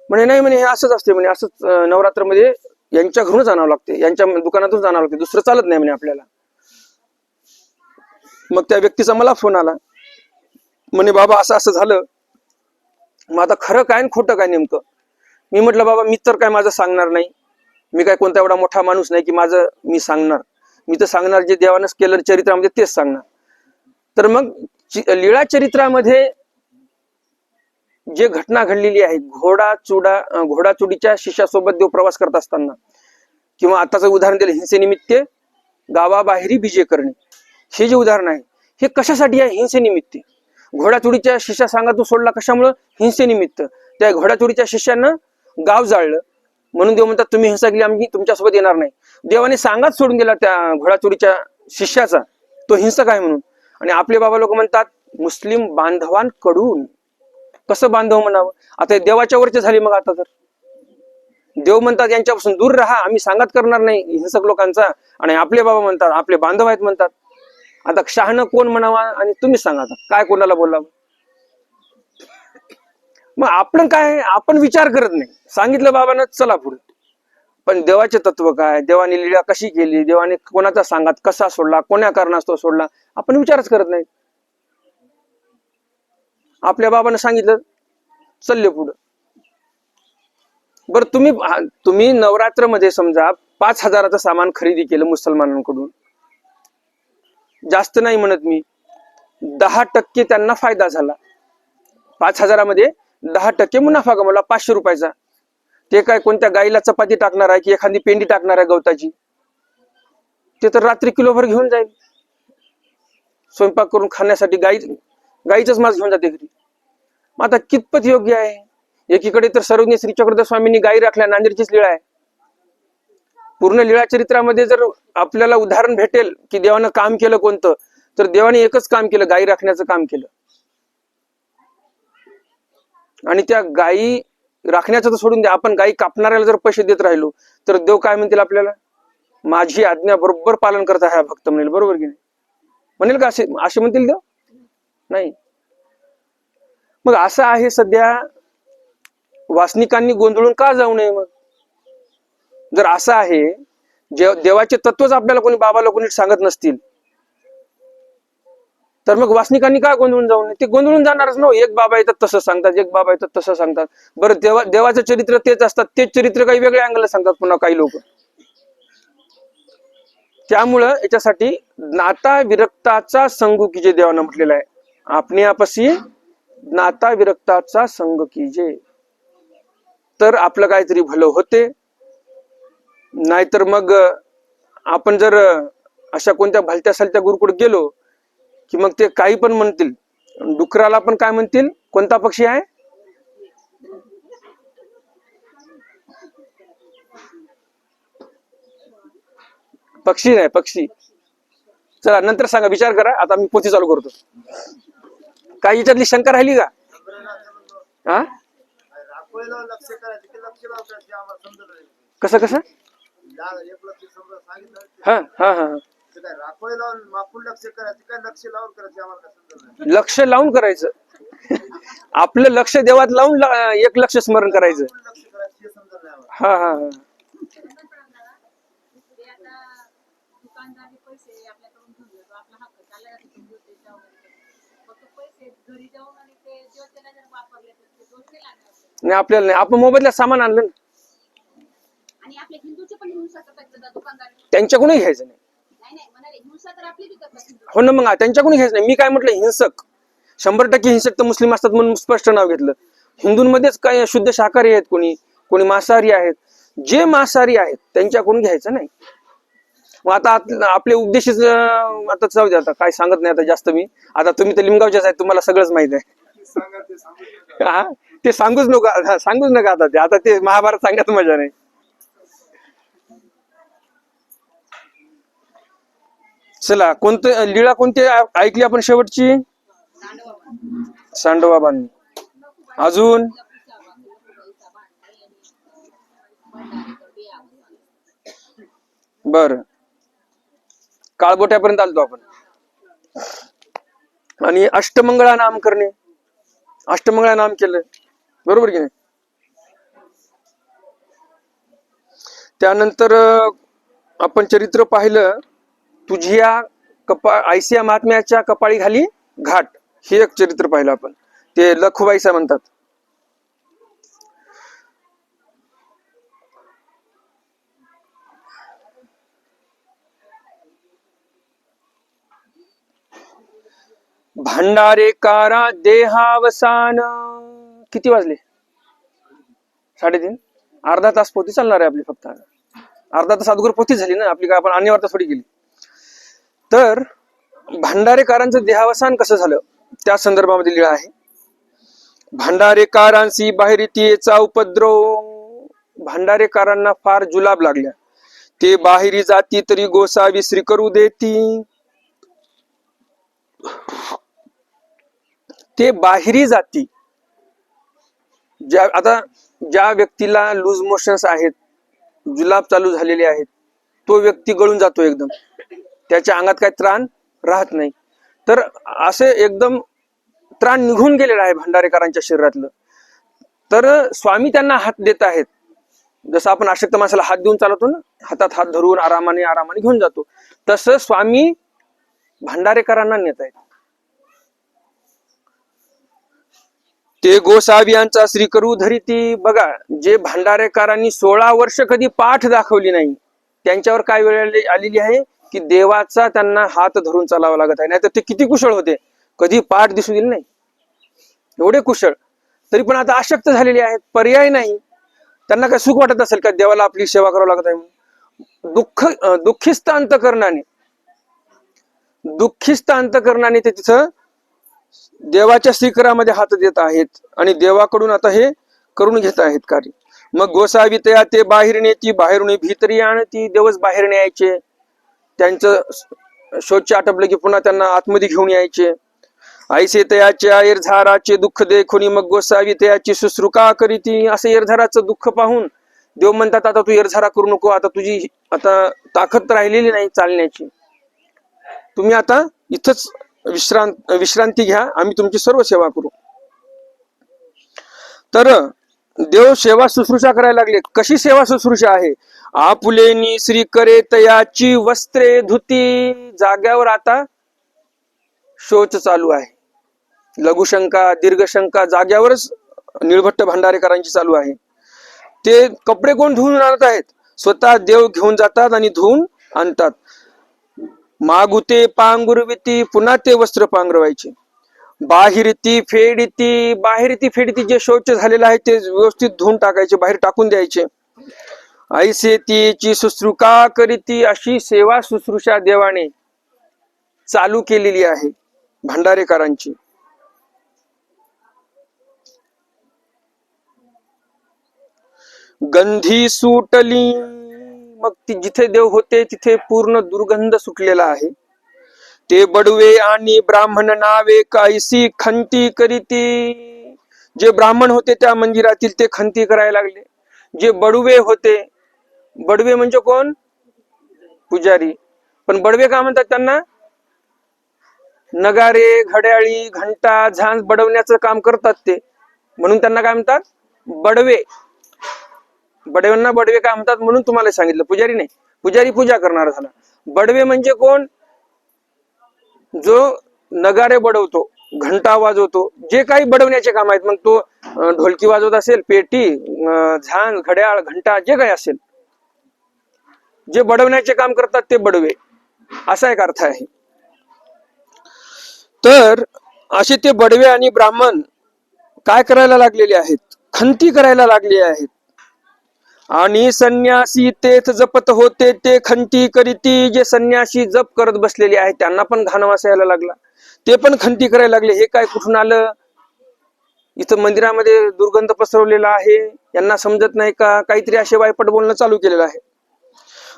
म्हणे नाही म्हणे हे असंच असते म्हणे, असंच नवरात्रमध्ये यांच्या घरूनच आणावं लागते, यांच्या दुकानातूनच आणावं लागते, दुसरं चालत नाही म्हणे आपल्याला. मग त्या व्यक्तीचा मला फोन आला, म्हणे बाबा असं असं झालं. मग आता खरं काय आणि खोटं काय नेमकं? मी म्हटलं बाबा मी तर काय माझं सांगणार नाही, मी काय कोणता एवढा मोठा माणूस नाही की माझं मी सांगणार. मी तर सांगणार जे देवानं केलं चरित्रामध्ये तेच सांगणार. तर मग लीळा चरित्रामध्ये जे घटना घडलेली आहे, घोडाचुडीच्या शिष्यासोबत देव प्रवास करत असताना, किंवा आताचं उदाहरण दिलं हिंसेनिमित्ते गावाबाहेरी बीजे करणे, हे जे उदाहरण आहे हे कशासाठी आहे? हिंसेनिमित्ते. घोडाचुडीच्या शिष्या सांगा तू सोडला कशामुळं? हिंसेनिमित्त. त्या घोडाचुडीच्या शिष्यानं गाव जाळलं म्हणून देव म्हणतात तुम्ही हिंसा केली आम्ही तुमच्यासोबत येणार नाही. देवाने सांगाच सोडून दिला त्या घोडाचुडीच्या शिष्याचा, तो हिंसक आहे म्हणून. आणि आपले बाबा लोक म्हणतात मुस्लिम बांधवांकडून. कसं बांधव म्हणावं? आता देवाच्या वरचे झाले. मग आता तर देव म्हणतात यांच्यापासून दूर राहा, आम्ही सांगत करणार नाही हिंसक लोकांचा, आणि आपले बाबा म्हणतात आपले बांधव आहेत म्हणतात. आता शहाणं कोण म्हणावा? आणि तुम्ही सांगा आता काय कोणाला बोलावं? मग आपण काय, आपण विचार करत नाही. सांगितलं बाबांना चला पुढे, पण देवाचे तत्व काय, देवाने लीला कशी केली, देवाने कोणाचा सांगात कसा सोडला, कोण्या कारणास्तव सोडला, आपण विचारच करत नाही. आपल्या बाबांना सांगितलं चालले पुढं. बरं तुम्ही नवरात्रमध्ये समजा 5,000चं सामान खरेदी केलं मुसलमानांकडून, जास्त नाही म्हणत मी, 10% त्यांना फायदा झाला. 5,000मध्ये 10% मुनाफा कमवला 500 रुपयाचा. ते काय कोणत्या गाईला चपाती टाकणार आहे की एखादी पेंडी टाकणार आहे गवताची? ते तर रात्री किलोभर घेऊन जाईल स्वयंपाक करून खाण्यासाठी. गाईचंच मांस घेऊन जाते घरी. मग आता कितपत योग्य आहे? एकीकडे तर सर्वज्ञ श्री चक्रधर स्वामींनी गायी राखल्या, नांदेडचीच लीळा आहे. पूर्ण लीळा चरित्रामध्ये जर आपल्याला उदाहरण भेटेल की देवानं काम केलं कोणतं, तर देवाने एकच काम केलं, गायी राखण्याचं काम केलं. आणि त्या गायी राखण्याचं तर सोडून द्या, आपण गायी कापणाऱ्याला जर पैसे देत राहिलो तर देव काय म्हणतील आपल्याला? माझी आज्ञा बरोबर पालन करता हा भक्त म्हणेल, बरोबर की नाही? म्हणेल का असे असे म्हणतील देव? नाही. मग असं आहे सध्या, वासनिकांनी गोंधळून का जाऊ नये? मग जर असं आहे, देवाचे तत्वच आपल्याला कोणी बाबाला कोणी सांगत नसतील तर मग वासनिकांनी काय गोंधळून जाऊ नये? ते गोंधळून जाणारच ना. एक बाबा येतात तसं सांगतात, एक बाबा येतात तसं सांगतात. बरं, देवाचं चरित्र तेच असतात, तेच चरित्र काही वेगळ्या अँगलला सांगतात पुन्हा काही लोक. त्यामुळं याच्यासाठी नाता विरक्ताचा संग कीजे देवानं म्हटलेला आहे. आपणी आपसी नाता विरक्ताचा संग कीजे, तर आपलं काहीतरी भलं होते. नाहीतर मग आपण जर अशा कोणत्या भलत्या सलत्या गुरुकडे गेलो की मग ते काही पण म्हणतील. डुकराला पण काय म्हणतील? कोणता पक्षी आहे? पक्षी नाही, पक्षी. चला नंतर सांगा, विचार करा. आता मी पोथी चालू करतो. काय याच्यातली शंका राहिली का? हा, कसं कसं? हा हा हा, लक्ष लावून करायचं. आपलं लक्ष देवात लावून एक लक्ष स्मरण करायचं. हा हा हा, नाही आपल्याला नाही. आपण मोबाईलला सामान आणलं ना, त्यांच्याकडून घ्यायचं नाही. हो ना, मग त्यांच्याकडून घ्यायचं नाही. मी काय म्हटलं, हिंसक 100% हिंसक तर मुस्लिम असतात म्हणून स्पष्ट नाव घेतलं. हिंदूंमध्येच काही शुद्ध शाकाहारी आहेत, कोणी कोणी मांसाहारी आहेत. जे मांसाहारी आहेत त्यांच्याकडून घ्यायचं नाही. मग आता आपले उपदेश आता जाऊ दे, आता काय सांगत नाही आता जास्त मी. आता तुम्ही तर लिमगावच्याच आहेत, तुम्हाला सगळंच माहित आहे. हा, ते सांगूच नका, सांगूच नका आता. आता ते महाभारत सांगण्यात मजा नाही. चला, कोणतं लीळा कोणती ऐकली आपण शेवटची? सांडोबाबांनी. अजून बर, काळबोट्यापर्यंत आलतो आपण. आणि अष्टमंगळा नाम करणे, अष्टमंगळा नाम केलं, बरोबर की नाही? त्यानंतर आपण चरित्र पाहिलं, तुझ्या आयसिया महात्म्याच्या कपाळी घाली घाट, हे एक चरित्र पाहिलं आपण. ते लखुबाईसा म्हणतात. भांडारेकारा देहावसान. किती वाजले? 3:30. अर्धा तास पोथी चालणार आहे आपली. फक्त अर्धा तास अगोदर पोथी झाली ना आपली, काय आपण अन्यवार्ता थोडी गेली. तर भांडारेकारांचं देहावसान कसं झालं त्या संदर्भामध्ये लिहिलं आहे. भांडारेकारांशी बाहेरीतीचा उपद्रव. भांडारेकारांना फार जुलाब लागल्या. ते बाहेरी जाती तरी गोसावी श्री करू देती. ते बाहेरी जाती, ज्या व्यक्तीला लूज मोशन्स आहेत, जुलाब चालू झालेले आहेत, तो व्यक्ती गळून जातो एकदम. त्याच्या अंगात काही त्राण राहत नाही. तर असे एकदम त्राण निघून गेलेला आहे भंडारेकरांच्या शरीरातलं. तर स्वामी त्यांना हात देत आहेत. जसं आपण अशक्त माणसाला हात देऊन चालवतो ना, हातात हात धरून आरामाने आरामाने घेऊन जातो, तसं स्वामी भंडारेकरांना नेत आहेत. ते गोसावियांचा श्री करू धरिती. बघा, जे भांडारेकरांनी 16 वर्ष कधी पाठ दाखवली नाही, त्यांच्यावर काय वेळ आलेली आहे की देवाचा त्यांना हात धरून चालावा लागत आहे. नाही तर ते किती कुशळ होते, कधी पाठ दिसू दिली नाही, एवढे कुशळ. तरी पण आता अशक्त झालेले आहेत, पर्याय नाही. त्यांना काय सुख वाटत असेल का देवाला आपली सेवा करावं लागत आहे? दुःखिस्त अंतकरणाने ते तिथं देवाच्या श्रीकरामध्ये हात देत आहेत आणि देवाकडून आता हे करून घेत आहेत कार्य. मग गोसावी तया ते बाहेर नेती, बाहेरून भीतरी आणती. देवच बाहेर न्यायचे, त्यांचं शौच आटपलं की पुन्हा त्यांना आतमध्ये घेऊन यायचे. ऐसे तयाच्या एरझाराचे दुःख देखुनी मग गोसावी तयाची शुश्रुका करीती. असं एरझाराचं दुःख पाहून देव म्हणतात आता तू एरझारा करू नको, आता तुझी आता ताकद राहिलेली नाही चालण्याची, तुम्ही आता इथंच विश्रांती घ्या, आम्ही तुमची सर्व सेवा करू. तर देव सेवा शुश्रूषा करायला लागले. कशी सेवा शुश्रूषा आहे? आपुलेनी श्री करे तयाची वस्त्रे धुती. जाग्यावर आता शौच चालू आहे. लघुशंका दीर्घशंका जाग्यावरच निळभट्ट भांडारेकरांची चालू आहे. ते कपडे कोण धुवून आणत आहेत? स्वतः देव घेऊन जातात आणि धुवून आणतात. मागुते पांघुरविती, पुन्हा ते वस्त्र पांघरवायचे. बाहेरती फेडती, बाहेरती फेडती, जे शौच झालेलं आहे ते व्यवस्थित धुवून टाकायचे, बाहेर टाकून द्यायचे. ऐसे तीची शुश्रुका करीती. अशी सेवा शुश्रूषा देवाने चालू केलेली आहे भांडारेकरांची. गंधी सुटली, मग जिथे देव होते तिथे पूर्ण दुर्गंध सुटलेला आहे. ते बडवे आणि ब्राह्मण नावे कायसी खंती करीती. जे ब्राह्मण होते त्या मंदिरातील ते खंती करायला लागले. जे बडवे होते, बडवे म्हणजे कोण? पुजारी. पण बडवे का म्हणतात त्यांना? नगारे घड्याळी घंटा झांज बडवण्याचं काम करतात ते, म्हणून त्यांना काय म्हणतात? बडवे. बडव्यांना बडवे काय म्हणतात म्हणून तुम्हाला सांगितलं. पुजारी नाही, पुजारी पूजा करणारा झाला. बडवे म्हणजे कोण? जो नगारे बडवतो, घंटा वाजवतो, जे काही बडवण्याचे काम आहेत. मग तो ढोलकी वाजवत असेल, पेटी, झांज, घड्याळ, घंटा, जे काही असेल, जे बडवण्याचे काम करतात ते बडवे, असा एक अर्थ आहे. तर असे ते बडवे आणि ब्राह्मण काय करायला लागलेले आहेत? खंती करायला लागले आहेत. आणि संन्यासी तेथ जपत होते ते खंती करीती. जे संन्यासी जप करत बसलेले आहेत त्यांना पण घाण वास यायला लागला, ते पण खंती करायला लागले. हे काय कुठून आलं? इथं मंदिरामध्ये दुर्गंध पसरवलेला आहे, यांना समजत नाही का? काहीतरी असे वायपट बोलणं चालू केलेलं आहे.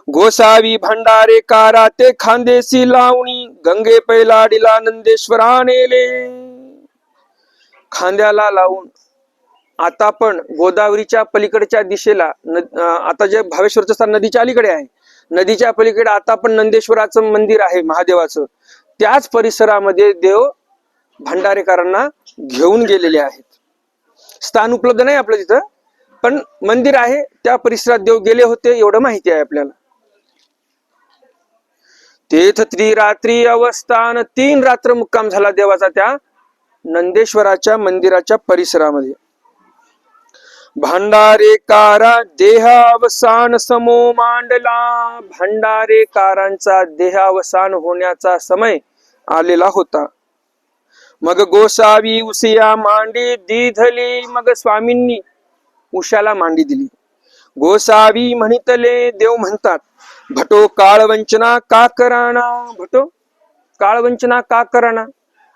गोसावी भांडारेकारा ते खांदेसी लावणी, गंगे पैलाडीला नंदेश्वरा नेले. खांद्याला लावून आता पण गोदावरीच्या पलीकडच्या दिशेला, आता जे भावेश्वरचं स्थान नदीच्या अलीकडे आहे, नदीच्या पलीकडे आता पण नंदेश्वराचं मंदिर आहे महादेवाचं. त्याच परिसरामध्ये देव भांडारेकरांना घेऊन गेलेले आहेत. स्थान उपलब्ध नाही आपलं तिथं, पण मंदिर आहे, त्या परिसरात देव गेले होते एवढं माहिती आहे आपल्याला. तेथ त्रिरात्री अवस्थान, 3 रात्र मुक्काम झाला देवाचा त्या नंदेश्वराच्या मंदिराच्या परिसरामध्ये. भांडारेकारा देहावसान समो मांडला. भांडारेकारांचा देहावसान होण्याचा समय आलेला होता. मग गोसावी उसिया मांडी दिधली. मग स्वामींनी उशाला मांडी दिली. गोसावी म्हणितले, देव म्हणतात, भटो काळवंचना का कराना. भटो काळवंचना का कराना.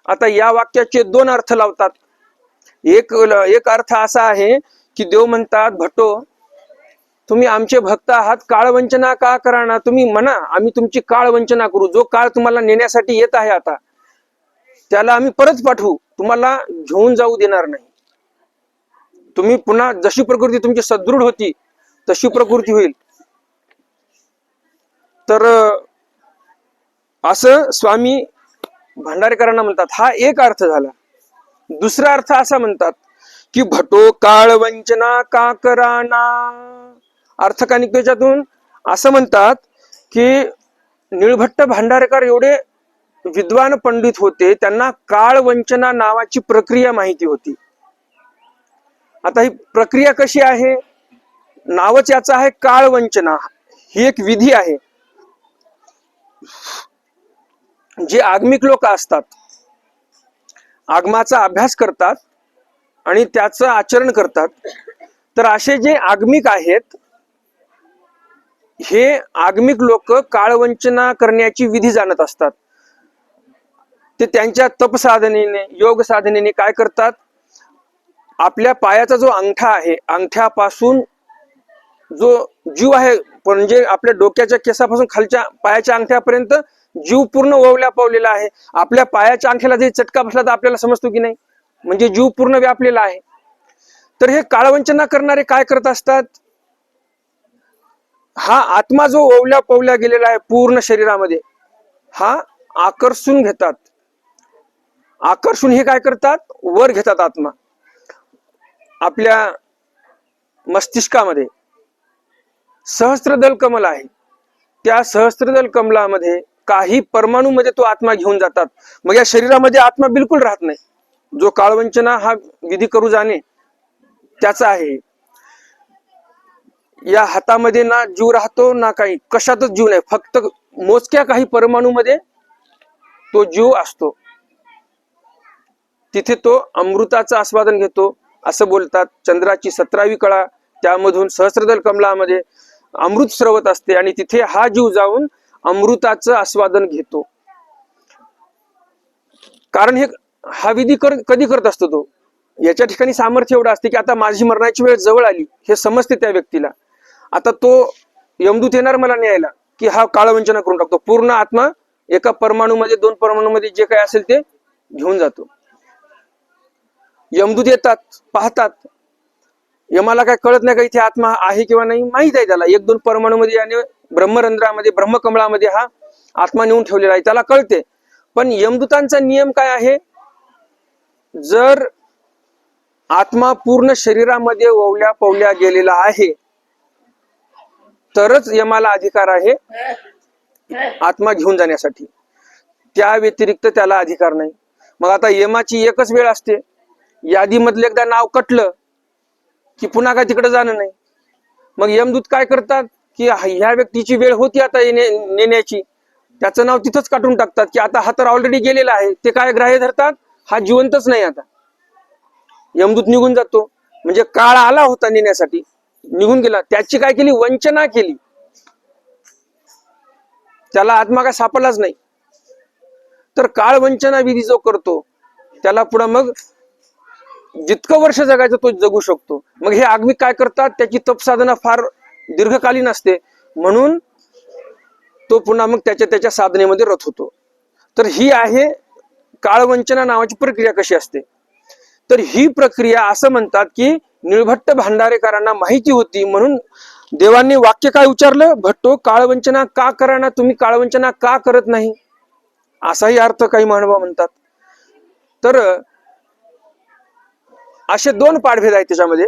आता या वाक्याचे 2 अर्थ लावतात. एक अर्थ असा आहे की देव म्हणतात, भटो तुम्ही आमचे भक्त आहात, काळवंचना का कराना. तुम्ही म्हणा आम्ही तुमची काळवंचना करू. जो काळ तुम्हाला नेण्यासाठी येत आहे आता, त्याला आम्ही परत पाठवू, तुम्हाला घेऊन जाऊ देणार नाही. तुम्ही पुन्हा जशी प्रकृती तुमची सदृढ होती तशी प्रकृती होईल. तर असं स्वामी भांडारेकरांना म्हणतात. हा एक अर्थ झाला. दुसरा अर्थ असा म्हणतात की भटो काळवंचना का कराना. अर्थ का निघतो त्याच्यातून? असं म्हणतात की निळभट्ट भांडारेकर एवढे विद्वान पंडित होते, त्यांना काळवंचना नावाची प्रक्रिया माहिती होती. आता ही प्रक्रिया कशी आहे? नावच याचं आहे काळवंचना. ही एक विधी आहे. जे आगमिक लोक असतात, आगमाचा अभ्यास करतात आणि त्याचं आचरण करतात, तर असे जे आगमिक आहेत, हे आगमिक लोक काळवंचना करण्याची विधी जाणत असतात. ते त्यांच्या तप साधनेने, योग साधनेने काय करतात? आपल्या पायाचा जो अंगठा आहे, अंगठ्यापासून जो जीव आहे, म्हणजे आपल्या डोक्याच्या केसापासून खालच्या पायाच्या अंगठ्यापर्यंत जीव पूर्ण ओवल्या पावलेला आहे. आपल्या पायाच्या अंगठ्याला जरी चटका बसला तर आपल्याला समजतो की नाही, म्हणजे जीव पूर्ण व्यापलेला आहे. तर हे काळवंचना करणारे काय करत असतात, हा आत्मा जो ओवल्या पावल्या गेलेला आहे पूर्ण शरीरामध्ये, हा आकर्षून घेतात. आकर्षून हे काय करतात, वर घेतात. आत्मा आपल्या मस्तिष्कामध्ये सहस्त्रदल कमल आहे, त्या सहस्त्रदल कमलामध्ये काही परमाणूमध्ये तो आत्मा घेऊन जातात. मग या शरीरामध्ये आत्मा बिलकुल राहत नाही. जो काळवंचना हा विधी करू जाणे त्याचा आहे. या हातामध्ये ना जीव राहतो ना काही, कशातच जीव नाही, फक्त मोजक्या काही परमाणूमध्ये तो जीव असतो. तिथे तो अमृताचं आस्वादन घेतो असं बोलतात. चंद्राची 17वी कळा, त्यामधून सहस्त्रदल कमलामध्ये अमृत स्रवत असते आणि तिथे हा जीव जाऊन अमृताचं आस्वादन घेतो. कारण हा विधी कधी करत असतो तो, याच्या ठिकाणी सामर्थ्य एवढं असते की आता माझी मरणाची वेळ जवळ आली हे समजते त्या व्यक्तीला. आता तो यमदूत येणार मला न्यायला की हा काळवंचना करून टाकतो. पूर्ण आत्मा एका परमाणूमध्ये, 2 परमाणूमध्ये जे काही असेल ते घेऊन जातो. यमदूत येतात, पाहतात. यमाला काय कळत नाही का इथे आत्मा आहे किंवा नाही, माहित आहे त्याला. 1-2 परमाणूमध्ये आणि ब्रह्मरंध्रामध्ये, ब्रह्मकमळामध्ये हा आत्मा नेऊन ठेवलेला आहे, त्याला कळते. पण यमदूतांचा नियम काय आहे, जर आत्मा पूर्ण शरीरामध्ये ओवल्या पवल्या गेलेला आहे तरच यमाला अधिकार आहे आत्मा घेऊन जाण्यासाठी, त्या व्यतिरिक्त त्याला अधिकार नाही. मग आता यमाची एकच वेळ असते, यादीमधलं एकदा नाव कटलं की पुन्हा काय तिकडे जाणं नाही. मग यमदूत काय करतात की ह्या व्यक्तीची वेळ होती आता नेण्याची, त्याचं नाव तिथंच काढून टाकतात की आता हा तर ऑलरेडी गेलेला आहे. ते काय ग्राह्य धरतात, हा जिवंतच नाही, आता यमदूत निघून जातो. म्हणजे काळ आला होता नेण्यासाठी, निघून गेला. त्याची काय केली, वंचना केली, त्याला आत्मा काय सापडलाच नाही. तर काळ वंचना विधी जो करतो त्याला पुढे मग जितकं वर्ष जगायचं तो जगू शकतो. मग हे आगमिक काय करतात, त्याची तपसाधना फार दीर्घकालीन असते, म्हणून तो पुन्हा मग त्याच्या साधनेमध्ये रत होतो. तर ही आहे काळवंचना नावाची प्रक्रिया कशी असते. तर ही प्रक्रिया असं म्हणतात की निळभट्ट भांडारेकरांना माहिती होती, म्हणून देवांनी वाक्य काय उच्चारलं, भट्टो काळवंचना का कराना, तुम्ही काळवंचना का करत नाही, असाही अर्थ काही महानुभाव म्हणतात. तर असे 2 पाठभेद आहेत त्याच्यामध्ये.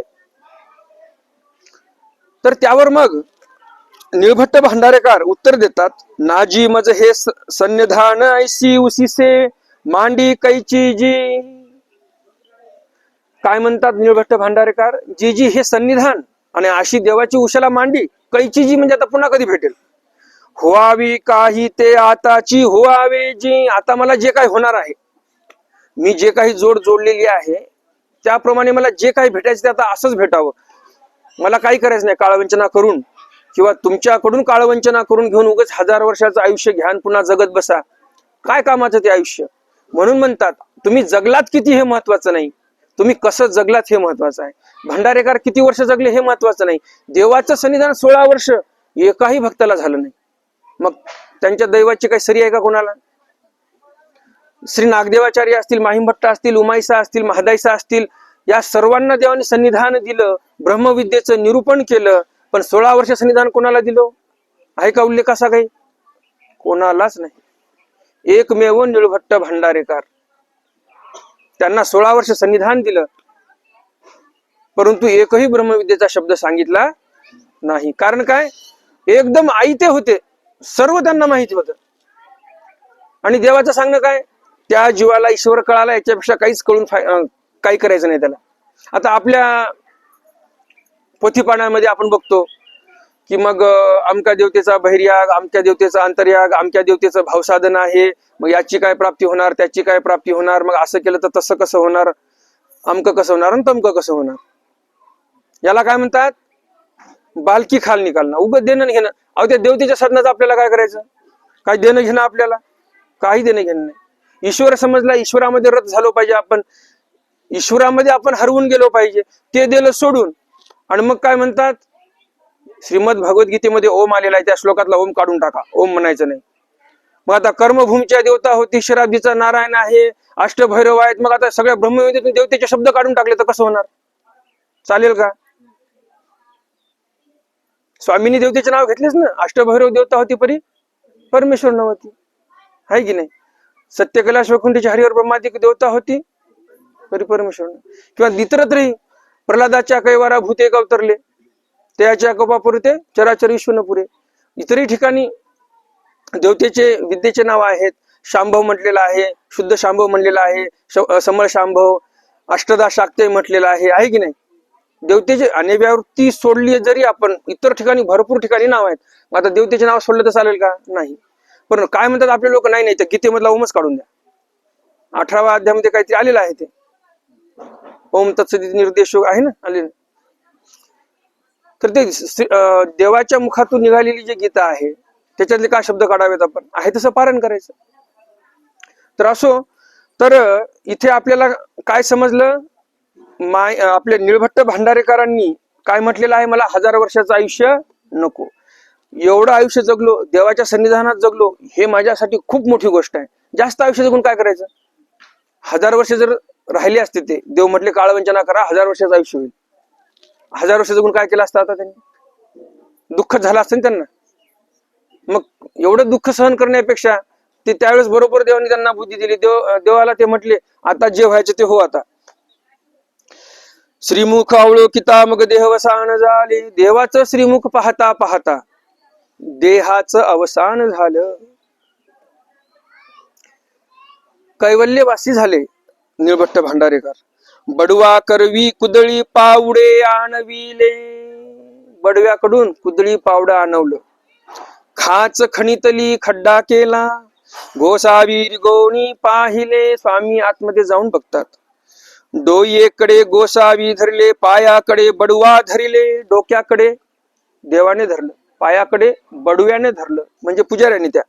तर त्यावर मग निळभट्ट भांडारेकर उत्तर देतात, नाजी मज हे सन्निधान ऐसी उसीसे मांडी कैची जी. काय म्हणतात निळभट्ट भांडारेकर, जी जी हे सन्निधान आणि अशी देवाची उशाला मांडी, कैची जी म्हणजे आता पुन्हा कधी भेटेल, हुवावी काही ते आताची हुवावे जी. आता मला जे काही होणार आहे, मी जे काही जोड जोडलेली आहे त्याप्रमाणे मला जे काही भेटायचं ते आता असंच भेटावं. मला काही करायचं नाही काळवंचना करून किंवा तुमच्याकडून काळवंचना करून घेऊन उगाच 1000 वर्षाचं आयुष्य घ्या पुन्हा जगत बसा, काय कामाचं ते आयुष्य. म्हणून म्हणतात तुम्ही जगलात किती हे महत्वाचं नाही, तुम्ही कसं जगलात हे महत्वाचं आहे. भंडारेकर किती वर्ष जगले हे महत्वाचं नाही, देवाचं सन्निधान 16 वर्ष एकाही भक्ताला झालं नाही. मग त्यांच्या दैवाची काही सरी आहे का कोणाला. श्री नागदेवाचार्य असतील, माहिमभट्ट असतील, उमाईसा असतील, महादाईसा असतील, या सर्वांना देवाने सन्निधान दिलं, ब्रह्मविद्येचं निरूपण केलं, पण 16 वर्ष सन्निधान कोणाला दिलं आहे का उल्लेख असा काही, कोणालाच नाही. एकमेव निळभट्ट भांडारेकर, त्यांना 16 वर्ष सन्निधान दिलं, परंतु एकही ब्रह्मविद्येचा शब्द सांगितला नाही. कारण काय, एकदम आईते होते, सर्व त्यांना माहिती होतं. आणि देवाचं सांगणं काय, त्या जीवाला ईश्वर कळाला, याच्यापेक्षा काहीच कळून काही करायचं नाही त्याला. आता आपल्या पोथीपाण्यामध्ये आपण बघतो की मग अमक्या देवतेचा बहिर्याग, अमक्या देवतेचा अंतर्याग, अमक्या देवतेचं भावसाधन आहे, मग याची काय प्राप्ती होणार, त्याची काय प्राप्ती होणार, मग असं केलं तर तसं कसं होणार, अमकं कसं होणार आणि तमकं कसं होणार. याला काय म्हणतात, बालकी खाल निकालणं, उगत देणं घेणं. अहो त्या देवतेच्या साधनाचं आपल्याला काय करायचं, काय देणं घेणं आपल्याला, काही देणं घेणं नाही. ईश्वर समजला, ईश्वरामध्ये रत झालो पाहिजे आपण, ईश्वरामध्ये आपण हरवून गेलो पाहिजे, ते दिलं सोडून. आणि मग काय म्हणतात, श्रीमद भगवद्गीतेमध्ये ओम आलेला आहे, त्या श्लोकातला ओम काढून टाका, ओम म्हणायचं नाही. मग आता कर्मभूमीच्या देवता होती, शराब्दीचा नारायण आहे, अष्टभैरव आहेत, मग आता सगळ्या ब्रह्मविद्येतून देवतेचे शब्द काढून टाकले तर कसं होणार? चालेल का? स्वामींनी देवतेचे नाव घेतलेच ना. अष्टभैरव देवता होती परी परमेश्वर नव्हती, आहे की नाही? सत्य कैलाश वैकुंठीची हरिहर ब्रह्मादिक देवता होती परी परमेश्वर. किंवा इतरत्रही प्रल्हादाच्या कैवारा भूते अवतरले, त्याच्या कपापुरे ते चराचर विश्व न पुरे. इतरही ठिकाणी देवतेचे विद्येचे नाव आहेत. शांभव म्हटलेला आहे, शुद्ध शांभव म्हणलेला आहे, समळ शांभव, अष्टदा शाक्ते म्हटलेला आहे की नाही? देवतेचे अनेव्यावृत्ती सोडली जरी आपण, इतर ठिकाणी भरपूर ठिकाणी नाव आहेत. मग आता देवतेचे नाव सोडलं तर चालेल का? नाही. पण काय म्हणतात आपले लोक, नाही नाही त्या गीतेमधला ओमच काढून द्या. 18व्या अध्यायामध्ये काहीतरी आलेलं आहे, ते ओम तत्सदित निर्देश आहे ना आलेलं. तर ते देवाच्या मुखातून निघालेली जी गीता आहे त्याच्यातले काय शब्द काढावेत आपण, आहे तसं पारण करायचं. तर असो, तर इथे आपल्याला काय समजलं, आपल्या निळभट्ट भांडारेकरांनी काय म्हटलेलं आहे, मला 1000 वर्षाचं आयुष्य नको. एवढं आयुष्य जगलो, देवाच्या सन्निधानात जगलो, हे माझ्यासाठी खूप मोठी गोष्ट आहे. जास्त आयुष्य जगून काय करायचं? 1000 वर्ष जर राहिले असते, ते देव म्हटले काळवंचना करा, 1000 वर्षाचं आयुष्य होईल. 1000 वर्ष जगून काय केलं असतं? आता त्यांनी दुःख झालं असतं त्यांना. मग एवढं दुःख सहन करण्यापेक्षा ते त्यावेळेस बरोबर देवाने त्यांना बुद्धी दिली. देवाला ते म्हटले, आता जे व्हायचे ते हो. आता श्रीमुख आवळो किता मग देहवसान झाले. देवाचं श्रीमुख पाहता पाहता देहाचं अवसान झालं. कैवल्यवासी झाले निळभट्ट भांडारेकर. बडवा करवी कुदळी पावडे आणविले. बडव्याकडून कुदळी पावडं आणवलं. खाच खणितली खड्डा केला. गोसावीर गोणी पाहिले. स्वामी आतमध्ये जाऊन बघतात. डोईकडे गोसावी धरले, पायाकडे बडवा धरले. डोक्याकडे देवाने धरलं, पायाकडे बडव्याने धरलं, म्हणजे पुजाऱ्याने त्या.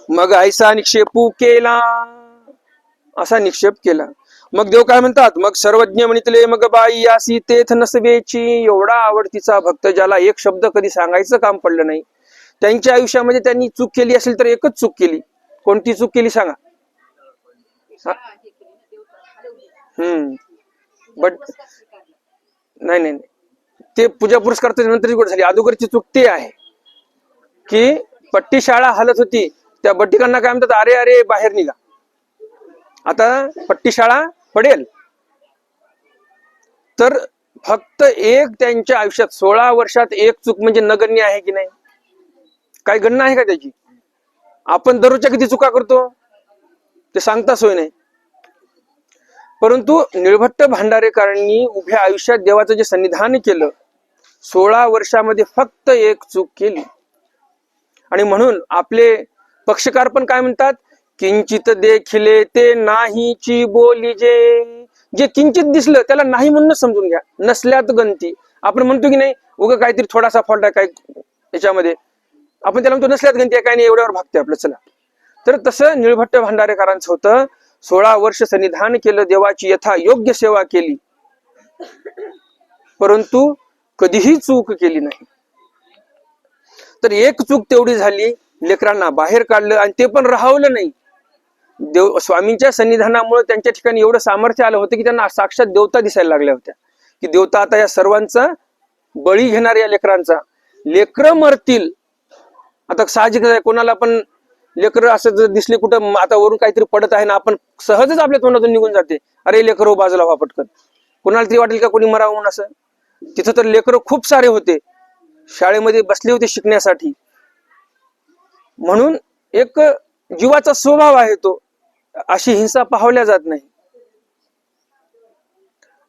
मग ऐसा निक्षेपू केला, असा निक्षेप केला. मग देव काय म्हणतात, मग सर्वज्ञ म्हणितले मग बाई असी तेथ नसवेची. एवढा आवडतीचा भक्त, ज्याला एक शब्द कधी सांगायचं काम पडलं नाही, त्यांच्या आयुष्यामध्ये त्यांनी चूक केली असेल तर एकच चूक केली. कोणती चूक केली सांगा? बट नाही नाही, ते पूजा पुरस्कार नंतरची गोष्ट झाली. अगोदरची चूक ते आहे की पट्टी शाळा हलत होती, त्या बट्टिकांना काय म्हणतात, अरे अरे बाहेर निघा, आता पट्टी शाळा पडेल. तर फक्त एक त्यांच्या आयुष्यात 16 वर्षात एक चूक म्हणजे नगण्य आहे की नाही? काय गणना आहे का त्याची? आपण दररोजच्या किती चुका करतो ते सांगता सोय नाही. परंतु निळभट्ट भांडारेकरांनी उभ्या आयुष्यात देवाचं जे सन्निधान केलं, 16 वर्षामध्ये फक्त एक चूक केली. आणि म्हणून आपले पक्षकार पण काय म्हणतात, किंचित देखिले ते नाहीची बोलीजे. जे किंचित दिसलं त्याला नाही म्हणून समजून घ्या, नसल्यात गंती. आपण म्हणतो की नाही, उगा काहीतरी थोडासा फॉल्ट आहे काय याच्यामध्ये, आपण त्याला म्हणतो नसल्यात गंती आहे, काय नाही एवढ्यावर भागते आपलं, चला. तर तसं निळभट्ट भांडारेकरांचं होतं. 16 वर्ष सन्निधान केलं, देवाची यथा योग्य सेवा केली, परंतु कधीही चूक केली नाही. तर एक चूक तेवढी झाली, लेकरांना बाहेर काढलं आणि ते पण राहवलं नाही. देव स्वामींच्या सन्निधानामुळे त्यांच्या ठिकाणी एवढं सामर्थ्य आलं होतं की त्यांना साक्षात देवता दिसायला लागल्या होत्या, की देवता आता या सर्वांचा बळी घेणार, या लेकरांचा. लेकरं मरतील, आता साहजिक आहे, कोणाला पण लेकरं असं जर दिसले कुठं, आता वरून काहीतरी पडत आहे ना, आपण सहजच आपल्या तोंडातून निघून जाते, अरे लेकरं बाजूला व्हा पटकन. कोणाला तरी वाटेल का कोणी मरावं म्हणून असं? तिथं तर लेकरं खूप सारे होते, शाळेमध्ये बसले होते शिकण्यासाठी. म्हणून एक जीवाचा स्वभाव आहे तो, अशी हिंसा पाहवल्या जात नाही.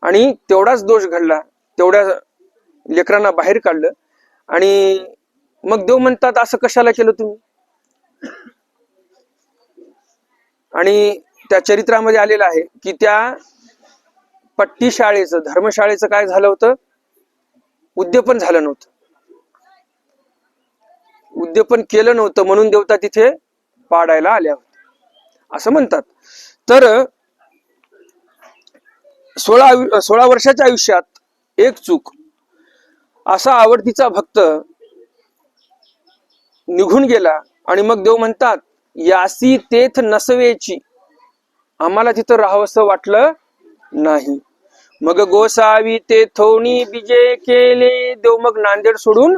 आणि तेवढाच दोष घडला, तेवढ्या लेकरांना बाहेर काढलं. आणि मग देव म्हणतात, असं कशाला केलं तुम्ही? आणि त्या चरित्रामध्ये आलेलं आहे की त्या पट्टी शाळेचं, धर्मशाळेचं काय झालं होतं, उद्यापन झालं नव्हतं, उद्यापन केलं नव्हतं, म्हणून देवता तिथे पाडायला आल्या होत्या असं म्हणतात. तर 16 वर्षाच्या आयुष्यात एक चूक, असा आवडतीचा भक्त निघून गेला. आणि मग देव म्हणतात, यासी तेथ नसवेची, आम्हाला तिथं राहावंसं वाटलं नाही. मग गोसावी तेथोनी विजय केले, देव मग नांदेड सोडून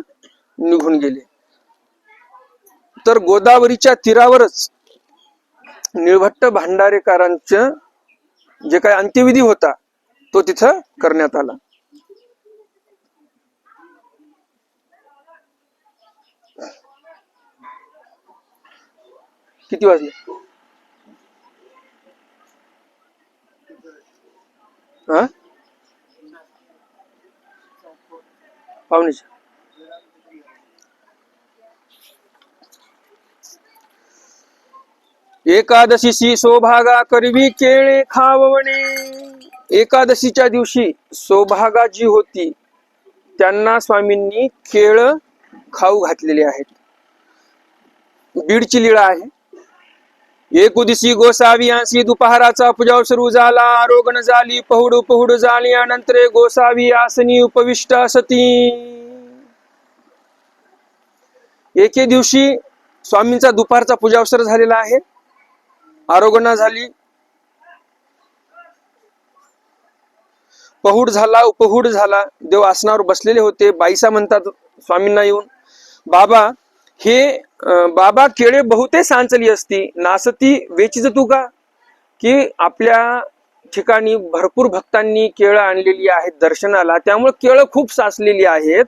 निघून गेले. तर गोदावरीच्या तीरावरच निळभट्ट भांडारेकरांचं जे काही अंत्यविधी होता तो तिथं करण्यात आला. किती वाजले? हा, पाहुणेच. एकादशीची सौभागा करवी केळे खावणे. एकादशीच्या दिवशी सौभागा जी होती त्यांना स्वामींनी केळ खाऊ घातलेले आहेत. बीडची लीळा आहे. एकुदिशी गोसावी यांसी दुपाराचा पूजा सुरू झाला, आरोगण झाली, पहुडू पहुडू झाली, अनंतरे गोसावी आसनी उपविष्ट असती. एके दिवशी स्वामींचा दुपारचा पूजा अवसर झालेला आहे, आरोगणा झाली, पहुड झाला, उपहुड झाला, देव आसनावर बसलेले होते. बाईसा म्हणतात स्वामींना येऊन, बाबा हे बाबा केळे बहुते सांचली असती, नासती वेचीच तू का? की आपल्या ठिकाणी भरपूर भक्तांनी केळं आणलेली आहेत दर्शनाला, त्यामुळे केळं खूप साचलेली आहेत,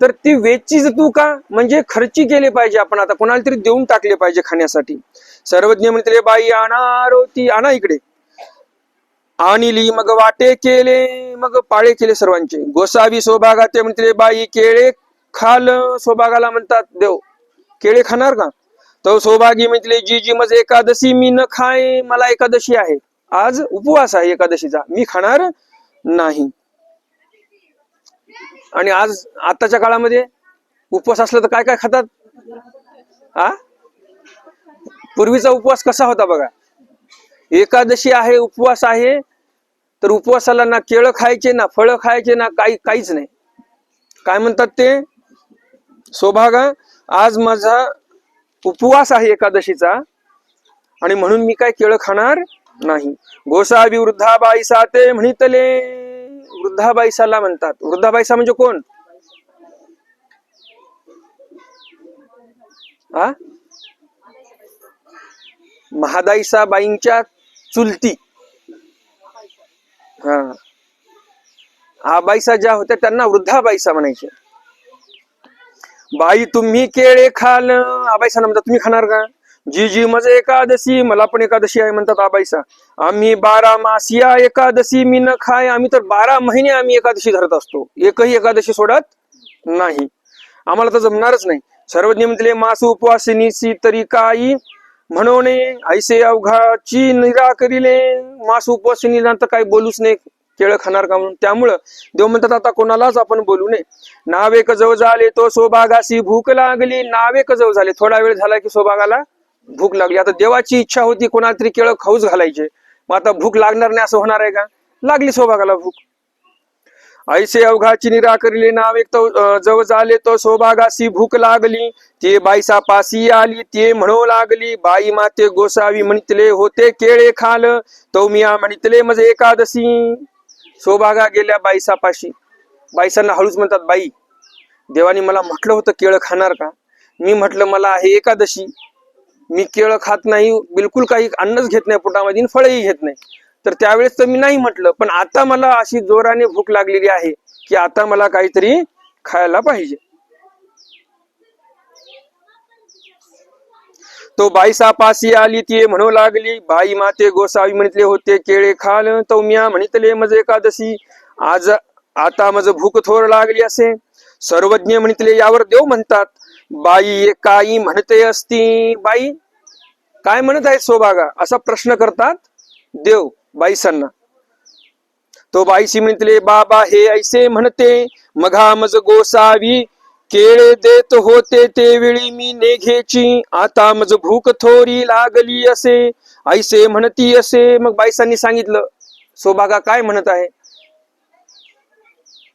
तर ती वेचीच तू का? म्हणजे खर्ची केले पाहिजे आपण, आता कोणाला तरी देऊन टाकले पाहिजे खाण्यासाठी. सर्वज्ञ म्हणते बाई आणा आरोती, आणा इकडे. आणली मग वाटे केले, मग पाळे केले सर्वांचे. गोसावी सौभागा ते म्हणते बाई केळे खाल. सौभागाला म्हणतात देव केळे खाणार का? तो सौभागी म्हटले जी जी मज एकादशी मी न खाय, मला एकादशी आहे, आज उपवास आहे एकादशीचा, मी खाणार नाही. आणि आज आताच्या काळामध्ये उपवास असला तर काय काय खातात? हा, पूर्वीचा उपवास कसा होता बघा. एकादशी आहे, उपवास आहे, तर उपवासाला ना केळं खायचे, ना फळं खायचे, ना काहीच नाही. काय म्हणतात ते सौभागा, आज माझा उपवास आहे एकादशीचा आणि म्हणून मी काय केळं खाणार नाही. गोसावी वृद्धाबाईसा ते म्हणितले. वृद्धाबाईसाला म्हणतात. वृद्धाबाईसा म्हणजे कोण? हा, महादाईसा बाईंच्या चुलती. हा, आबाईसा ज्या होत्या त्यांना वृद्धाबाईसा म्हणायचे. बाई तुम्ही केळे खाल. आबाईसा म्हणतात तुम्ही खाणार का? जी जी मज एकादशी, मला पण एकादशी आहे म्हणतात आबाईसा. आम्ही 12 मासिया एकादशी मी न खाय, आम्ही तर 12 महिने आम्ही एकादशी धरत असतो, एकही एकादशी सोडत नाही, आम्हाला तर जमणारच नाही. सर्वज्ञ म्हटले मास उपवासिनीची तरी काही म्हणून ऐसे अवघाची निरा करिले. मास उपवासिनी तर काही बोलूच नाही केळं खाणार का म्हणून. त्यामुळं देव म्हणतात आता कोणालाच आपण बोलू नये. नावेक जव झाले तो सौभागासी भूक लागली. नावेक जव झाले, थोडा वेळ झाला की सौभागाला भूक लागली. आता देवाची इच्छा होती कोणाला तरी केळं खाऊच घालायचे, मग आता भूक लागणार नाही असं होणार आहे का? लागली सौभागाला भूक. ऐसे अवघाची निरा करिले. नावेक तो जव झाले तो सौभागासी भूक लागली. ते बाईसा पासी आली, ते म्हणू लागली बाई माते गोसावी म्हणितले होते केळे खाल, तो मिया म्हणितले म्हणजे एकादशी. सौभागा गेल्या बाईसापाशी. बाईसांना हळूच म्हणतात बाई देवानी मला म्हटलं होतं केळं खाणार का? मी म्हटलं मला आहे एकादशी, मी केळं खात नाही, बिलकुल काही अन्नच घेत नाही पोटामध्ये, फळही घेत नाही, तर त्यावेळेस तर मी नाही म्हटलं, पण आता मला अशी जोराने भूक लागलेली आहे की आता मला काहीतरी खायला पाहिजे. तो बाईसापासी आली, ती म्हणू लागली बाई माते गोसावी म्हणितले होते केळे खाल, तो म्या म्हणितले मज एकादशी, आज आता मज भूक थोर लागली असे. सर्वज्ञ म्हणितले. यावर देव म्हणतात बाई काही म्हणते असती. बाई काय म्हणत आहे सौभागा, असा प्रश्न करतात देव बाईसांना. तो बाईशी म्हणतले बाबा हे ऐसे म्हणते, मघा मज गोसावी केळे देत होते ते वेळी मी नेघेची, आता मज भूक थोरी लागली असे, ऐसे म्हणती असे. मग बाईसांनी सांगितलं सौभागा काय म्हणत आहे.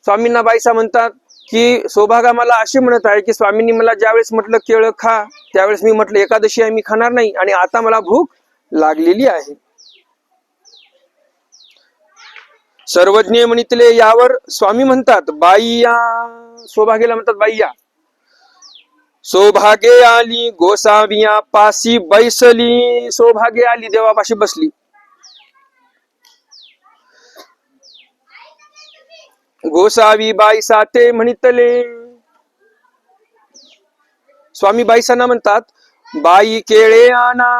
स्वामींना बाईसा म्हणतात की सौभागा मला अशी म्हणत आहे की स्वामींनी मला ज्यावेळेस म्हटलं केळं खा, त्यावेळेस मी म्हटलं एकादशी आहे, मी खाणार नाही, आणि आता मला भूक लागलेली आहे. सर्वज्ञ म्हणितले. यावर स्वामी म्हणतात, बाईया, सौभाग्याला म्हणतात बाईया. सौभाग्य आली गोसाविया पाशी बैसली. सौभाग्य आली, देवापाशी बसली. गोसावी बाईसा ते म्हणितले. स्वामी बाईसांना म्हणतात, बाई केळे आणा,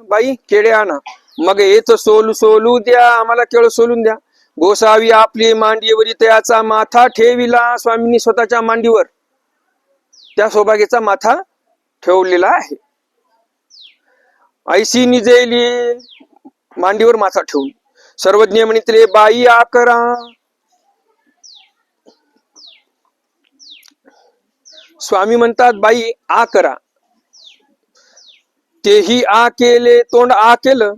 बाई केळे आणा. मग येच सोलू सोलू द्या, आम्हाला केळ सोलून द्या. गोसावी आपली मांडीवरी त्याचा माथा ठेविला. स्वामींनी स्वतःच्या मांडीवर त्या सौभाग्याचा माथा ठेवलेला आहे. ऐशी निजेली, मांडीवर माथा ठेवून. सर्वज्ञ म्हणितले, बाई आ करा. स्वामी म्हणतात, बाई आ करा. तेही आ केले, तोंड आ केलं.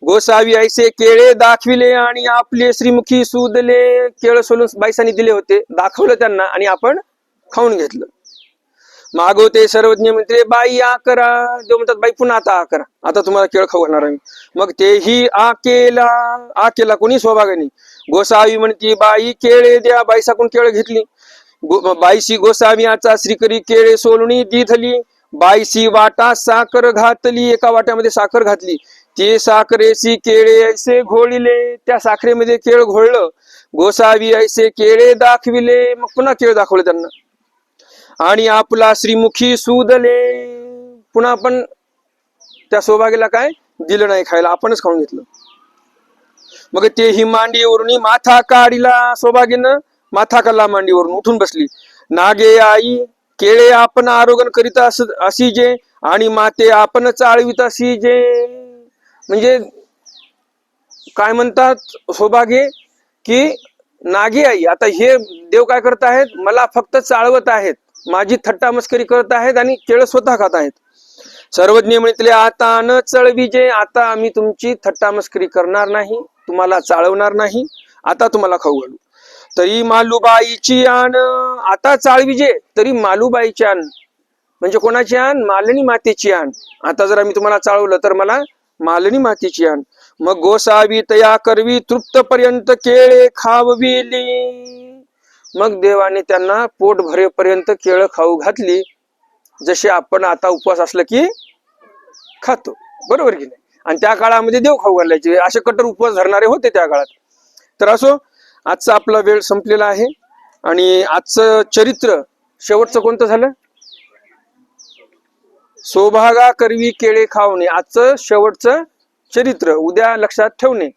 गोसावी ऐसे केळे दाखविले आणि आपले श्रीमुखी सुदले. केळ सोलून बाईसांनी दिले होते, दाखवलं त्यांना, आणि आपण खाऊन घेतलं. मागवते सर्वज्ञ म्हणते, बाई आ करा. देव म्हणतात, बाई पुन्हा आता आ करा, आता तुम्हाला केळ खाऊ घालणार आहे. मग तेही आ केला. आ केला कोणी? सौभागाने. गोसावी म्हणती, बाई केळे द्या. बाईसाकून केळ घेतली. बाईशी गोसावियाचा श्रीकरी केळे सोलणी दिधली. बाईशी वाटा साखर घातली, एका वाट्यामध्ये साखर घातली. ते साखरेशी केळे ऐसे घोळिले, त्या साखरेमध्ये केळ घोळलं. गोसावी ऐसे केळे दाखविले, मग पुन्हा केळ दाखवले त्यांना, आणि आपला श्रीमुखी सुदले. पुन्हा आपण त्या सौभाग्याला काय दिलं नाही खायला, आपणच खाऊन घेतलं. मग तेही मांडीवरून माथा काढिला. सौभाग्यानं माथा काढला, मांडीवरून उठून बसली. नागे आई केळे आपण आरोग्य करीत अशी जे, आणि माते आपण चाळवीत अशी जे. म्हणजे काय म्हणतात सौभाग्य, की नागे आई, आता हे देव काय करत आहेत, मला फक्त चाळवत आहेत, माझी थट्टा मस्करी करत आहेत, आणि केळ स्वतः खात आहेत. सर्वज्ञ म्हणितले, आता न चळविजे, आता आम्ही तुमची थट्टा मस्करी करणार नाही, तुम्हाला चाळवणार नाही, आता तुम्हाला खाऊ घालू. तरी मालूबाईची आण, आता चाळविजे तरी मालूबाईची आण. म्हणजे कोणाची आण? मालणी मातेची आण. आता जर आम्ही तुम्हाला चाळवलं तर मला मालणी मातेची आण. मग गोसावी तया करवी तृप्त पर्यंत केळे खावविली. मग देवाने त्यांना पोट भरेपर्यंत केळ खाऊ घातली, जसे आपण आता उपवास असलं की खातो, बरोबर की नाही. आणि त्या काळामध्ये देव खाऊ घालायचे, असे कट्टर उपवास धरणारे होते त्या काळात. तर असो, आजचा आपला वेळ संपलेला आहे, आणि आजचं चरित्र शेवटचं कोणतं झालं? सौभागा करवी केळे खावणे, आजचं शेवटचं चरित्र उद्या लक्षात ठेवणे.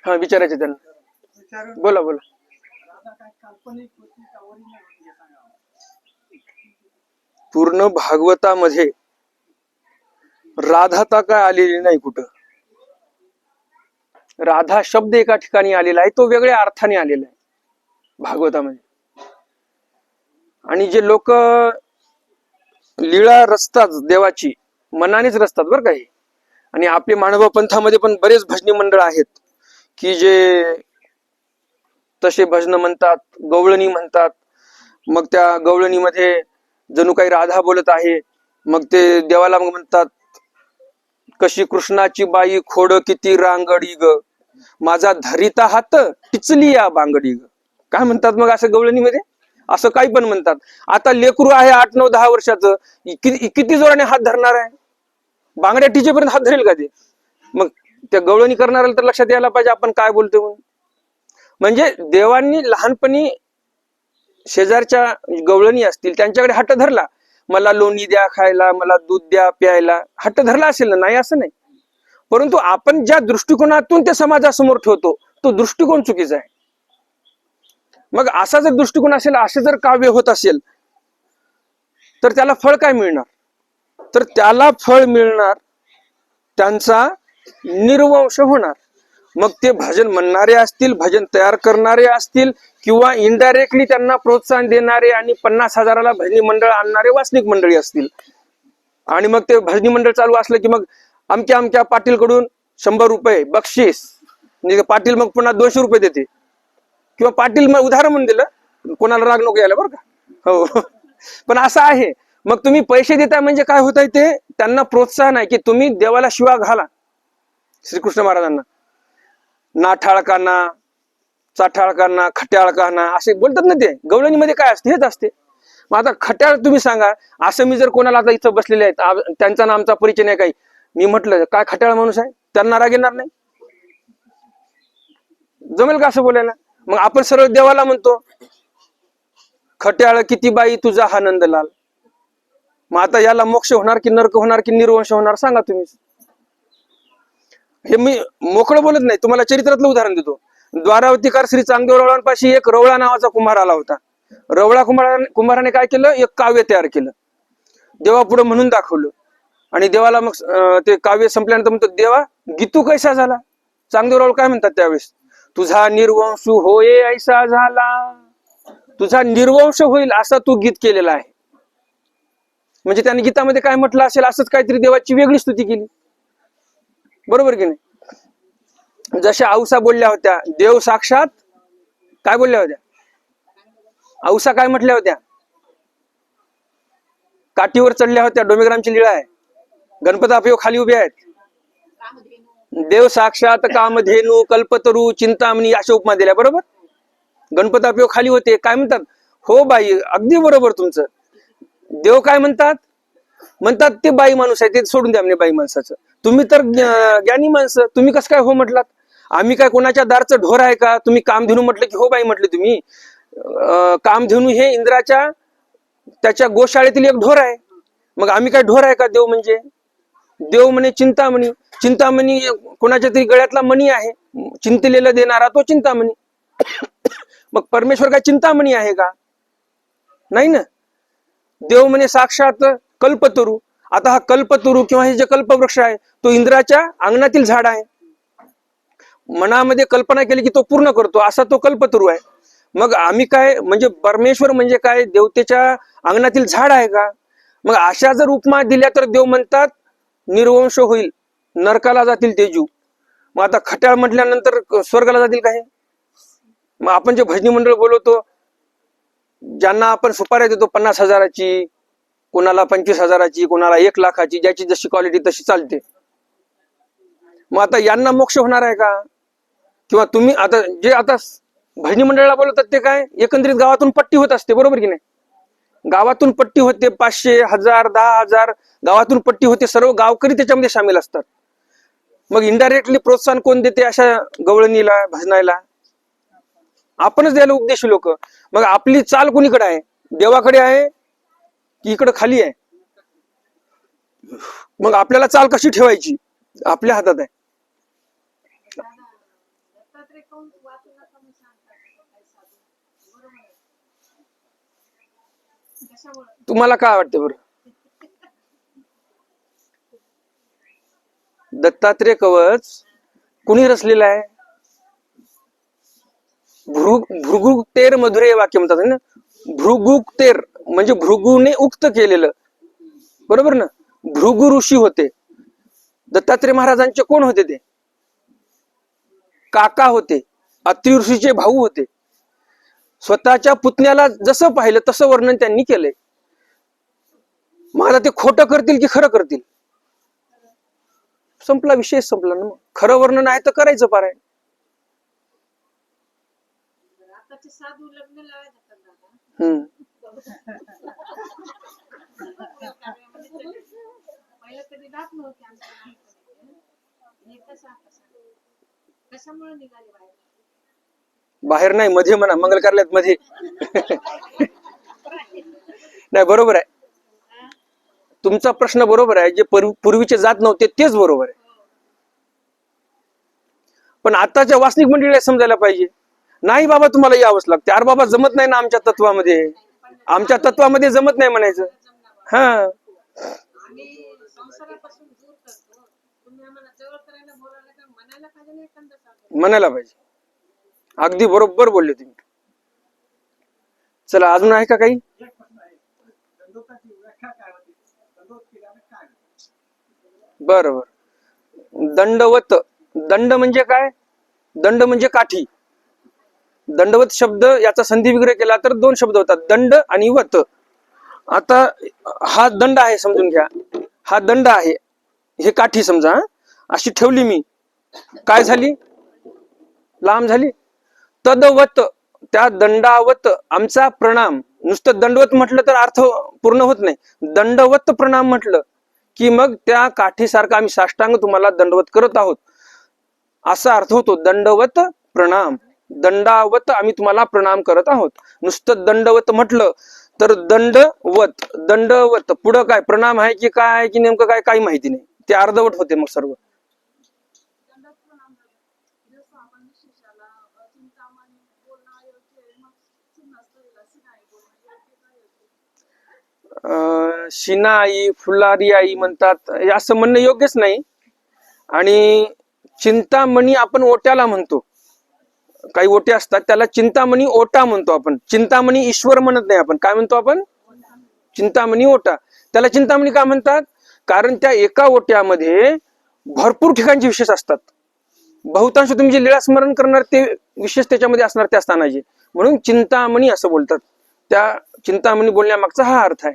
हा, विचारायचे त्यांना. बोला बोला. पूर्ण भागवतामध्ये राधाता काय आलेली नाही कुठं. राधा शब्द एका ठिकाणी आलेला आहे, तो वेगळ्या अर्थाने आलेला आहे भागवतामध्ये. आणि जे लोक लीळा रचतात देवाची, मनानेच रचतात बरं काही. आणि आपले मानव पंथामध्ये पण बरेच भजनी मंडळ आहेत की जे तसे भजन म्हणतात, गवळणी म्हणतात. मग त्या गवळणीमध्ये जणू काही राधा बोलत आहे, मग ते देवाला मग म्हणतात, कशी कृष्णाची बाई खोड किती रांगडी ग, माझा धरिता हात टिचली या बांगडी ग. काय म्हणतात मग असं गवळणीमध्ये? असं काही पण म्हणतात. आता लेकरू आहे 8, 9, 10 वर्षाचं, किती जोराने हात धरणार आहे? बांगड्या टिचेपर्यंत हात धरेल का ते? मग त्या गवळणी करणाऱ्याला तर लक्षात यायला पाहिजे आपण काय बोलतो म्हणून. म्हणजे देवांनी लहानपणी शेजारच्या गवळणी असतील त्यांच्याकडे हट्ट धरला, मला लोणी द्या खायला, मला दूध द्या प्यायला, हट्ट धरला असेल ना, नाही असं नाही. परंतु आपण ज्या दृष्टिकोनातून ते समाजासमोर ठेवतो तो दृष्टिकोन चुकीचा आहे. मग असा जर दृष्टिकोन असेल, असे जर काव्य होत असेल, तर त्याला फळ काय मिळणार? तर त्याला फळ मिळणार त्यांचा निर्वंश होणार. मग ते भजन म्हणणारे असतील, भजन तयार करणारे असतील, किंवा इनडायरेक्टली त्यांना प्रोत्साहन देणारे आणि 50,000ला भजनी मंडळ आणणारे वासनिक मंडळी असतील, आणि मग ते भजनी मंडळ चालू असलं की मग अमक्या अमक्या पाटील कडून 100 रुपये बक्षीस, म्हणजे पाटील मग पुन्हा 200 रुपये देते, किंवा पाटील मग उदाहरण म्हणून दिलं, कोणाला राग नको यायला बरं का, हो. पण असं आहे, मग तुम्ही पैसे देताय म्हणजे काय होत आहे, ते त्यांना प्रोत्साहन आहे की तुम्ही देवाला शिवा घाला. श्रीकृष्ण महाराजांना नाठाळकांना, चाठाळकांना, खट्याळकांना असे बोलतात ना, ते गवळणीमध्ये काय असते हेच असते. मग आता खट्याळ तुम्ही सांगा, असं मी जर कोणाला आता इथं बसलेले आहेत, त्यांचा ना आमचा परिचय नाही काही, मी म्हटलं काय खट्याळ माणूस आहे, त्यांना राग येणार नाही, जमेल का असं बोलायला? मग आपण सरळ देवाला म्हणतो खट्याळ किती बाई तुझा हा नंदलाल. मग आता याला मोक्ष होणार की नरक होणार की निर्वंश होणार सांगा तुम्ही. हे मी मोकळं बोलत नाही, तुम्हाला चरित्रातलं उदाहरण देतो. द्वारावतीकार श्री चांगदेवरावांपाशी एक रवळा नावाचा कुंभार आला होता. रवळा कुंभाराने काय केलं, एक काव्य तयार केलं, देवापुढे म्हणून दाखवलं, आणि देवाला मग ते काव्य संपल्यानंतर म्हणतो, देवा गीतू कैसा झाला? चांगदेवराव काय म्हणतात त्यावेळेस, तुझा निर्वंश होय ऐसा झाला, तुझा निर्वंश होईल असा तू गीत केलेला आहे. म्हणजे त्याने गीतामध्ये काय म्हटलं असेल, असंच काहीतरी देवाची वेगळी स्तुती केली, बरोबर की नाही? जशा औसा बोलल्या होत्या, देव साक्षात काय बोलल्या होत्या, औसा काय म्हटल्या होत्या, काठीवर चढल्या होत्या, डोमेग्रामची लीळा आहे, गणपती आपयो खाली उभे आहेत, देव साक्षात कामधेनू कल्पतरू चिंतामणी अशा उपमा दिल्या, बरोबर? गणपती आपयो खाली होते, काय म्हणतात, हो बाई अगदी बरोबर तुमचं. देव काय म्हणतात, म्हणतात ते बाई माणूस आहे, ते सोडून द्या म्हणे बाई माणसाचं, तुम्ही तर ज्ञानी माणसं, तुम्ही कसं काय हो म्हटलात? आम्ही काय कोणाच्या दारचं ढोर आहे का? तुम्ही कामधेनू म्हटलं की हो बाई म्हटले तुम्ही. कामधेनू हे इंद्राच्या त्याच्या गोशाळेतील एक ढोर आहे, मग आम्ही काय ढोर आहे का? देव म्हणजे, देव म्हणे चिंतामणी, चिंतामणी कोणाच्या तरी गळ्यातला मणी आहे, चिंतलेला देणारा तो चिंतामणी. मग परमेश्वर काय चिंतामणी आहे का? नाही ना. देव म्हणे साक्षात कल्पतरू. आता हा कल्पतरू किंवा हे जे कल्पवृक्ष आहे तो इंद्राच्या अंगणातील झाड आहे, मनामध्ये कल्पना केली की तो पूर्ण करतो, असा तो कल्पतरू आहे. मग आम्ही काय म्हणजे परमेश्वर म्हणजे काय, देवतेच्या अंगणातील झाड आहे का? मग अशा जर उपमा दिल्या तर देव म्हणतात निर्वंश होईल, नरकाला जातील ते जीव. मग आता खट्याळ म्हटल्यानंतर स्वर्गाला जातील काय? मग आपण जे भजनी मंडळ बोलवतो, ज्यांना आपण सुपाऱ्या देतो 50,000ची, कोणाला 25,000ची, कोणाला 1,00,000ची, ज्याची जशी क्वालिटी तशी चालते, मग आता यांना मोक्ष होणार आहे का? किंवा तुम्ही आता जे आता भजनी मंडळाला बोलवतात ते काय, एकंदरीत गावातून पट्टी होत असते, बरोबर की नाही? गावातून पट्टी होते, 500, 1000, 10,000 गावातून पट्टी होते, सर्व गावकरी त्याच्यामध्ये सामील असतात. मग इनडायरेक्टली प्रोत्साहन कोण देते अशा गवळणीला, भजनायला? आपणच द्यायला उपदेश लोक. मग आपली चाल कोणीकडे आहे, देवाकडे आहे की इकडे खाली आहे? मग आपल्याला चाल कशी ठेवायची आपल्या हातात आहे. तुम्हाला काय वाटतं बरं, दत्तात्रय कवच कुणी रचलेला आहे? भृगुक्तेर मधुरे वाक्य म्हणतात ना, भृगुक्तेर म्हणजे भृगूने उक्त केलेलं, बरोबर ना? भृगु ऋषी होते दत्तात्रय महाराजांचे. कोण होते ते? काका होते, अत्रि ऋषीचे भाऊ होते. स्वतःच्या पुतण्याला जसं पाहिलं तसं वर्णन त्यांनी केलंय. मग आता ते खोटं करतील की खरं करतील? संपला विषय, संपला ना. मग खरं वर्णन आहे तर करायचं पारायण. बाहेर नाही, मध्ये म्हणा, मंगल कार्यालयात मध्ये. नाही, बरोबर आहे तुमचा प्रश्न, बरोबर आहे. जे पूर्वीचे जात नव्हते तेच बरोबर आहे, पण आताच्या वास्तविक मंडळीला समजायला पाहिजे, नाही बाबा तुम्हाला यावंच लागते. अरे बाबा जमत नाही ना आमच्या तत्वामध्ये, आमच्या तत्वामध्ये जमत नाही म्हणायचं. हा, म्हणायला पाहिजे. अगदी बरोबर बोलले तुम्ही. चला, अजून आहे का काही? बरोबर. दंडवत. दंड म्हणजे काय? दंड म्हणजे काठी. दंडवत शब्द याचा संधी विग्रह केला तर दोन शब्द होतात, दंड आणि वत. आता हा दंड आहे समजून घ्या, हा दंड आहे, हे काठी समजा, अशी ठेवली मी, काय झाली? लांब झाली. तदवत, त्या दंडावत आमचा प्रणाम. नुसतं दंडवत म्हटलं तर अर्थ पूर्ण होत नाही. दंडवत प्रणाम म्हटलं की मग त्या काठीसारखा आम्ही साष्टांग तुम्हाला दंडवत करत आहोत, असा अर्थ होतो. दंडवत प्रणाम, दंडावत आम्ही तुम्हाला प्रणाम करत आहोत. नुसतं दंडवत म्हटलं तर दंडवत, दंडवत पुढं काय प्रणाम आहे की काय आहे की नेमकं काय, काही माहिती नाही, ते अर्धवट होते मग सर्व. शिनाई, फुलारी आई म्हणतात, हे असं म्हणणं योग्यच नाही. आणि चिंतामणी आपण ओट्याला म्हणतो, काही ओटे असतात त्याला चिंतामणी ओटा म्हणतो आपण. चिंतामणी ईश्वर म्हणत नाही आपण, काय म्हणतो आपण? चिंतामणी ओटा. त्याला चिंतामणी का म्हणतात? कारण त्या एका ओट्यामध्ये भरपूर ठिकाणचे विशेष असतात. बहुतांश तुम्ही जे लीळा स्मरण करणार ते विशेष त्याच्यामध्ये असणार त्या स्थानाचे, म्हणून चिंतामणी असं बोलतात. त्या चिंतामणी बोलण्यामागचा हा अर्थ आहे.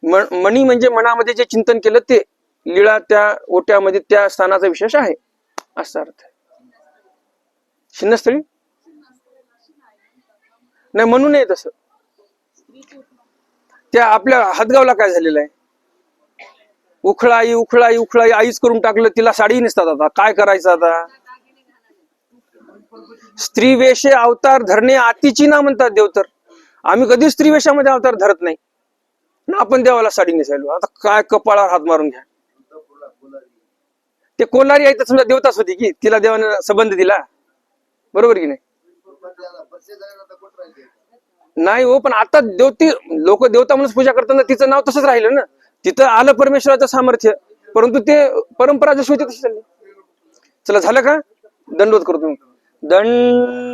मणी म्हणजे मनामध्ये जे चिंतन केलं ते, लीळा त्या ओट्यामध्ये त्या स्थानाचा विशेष आहे, असा अर्थ आहे. शिन्नस्थळी नाही, म्हणू नये तसं. त्या आपल्या हातगावला काय झालेलं आहे, उखळाई उखळाई उखळाई आईच करून टाकलं, तिला साडी नेसतात. आता काय करायचं? आता स्त्री वेशे अवतार धरणे आतीची ना म्हणतात देव. तर आम्ही कधीच स्त्री वेशामध्ये अवतार धरत नाही ना, आपण देवाला साडी नेसायलो. आता काय कपाळावर हात मारून घ्या. ते कोलारी आहे तर समजा देवताच होती की, तिला देवाने संबंध दिला, बरोबर की नाही? नाही हो, पण आता देवती लोक देवता म्हणून पूजा करताना तिचं नाव तसंच राहिलं ना, तिथं आलं परमेश्वराचं सामर्थ्य, परंतु ते परंपरा जशी होती तशी चालली. चला, झालं का? दंडवत करतो. दंड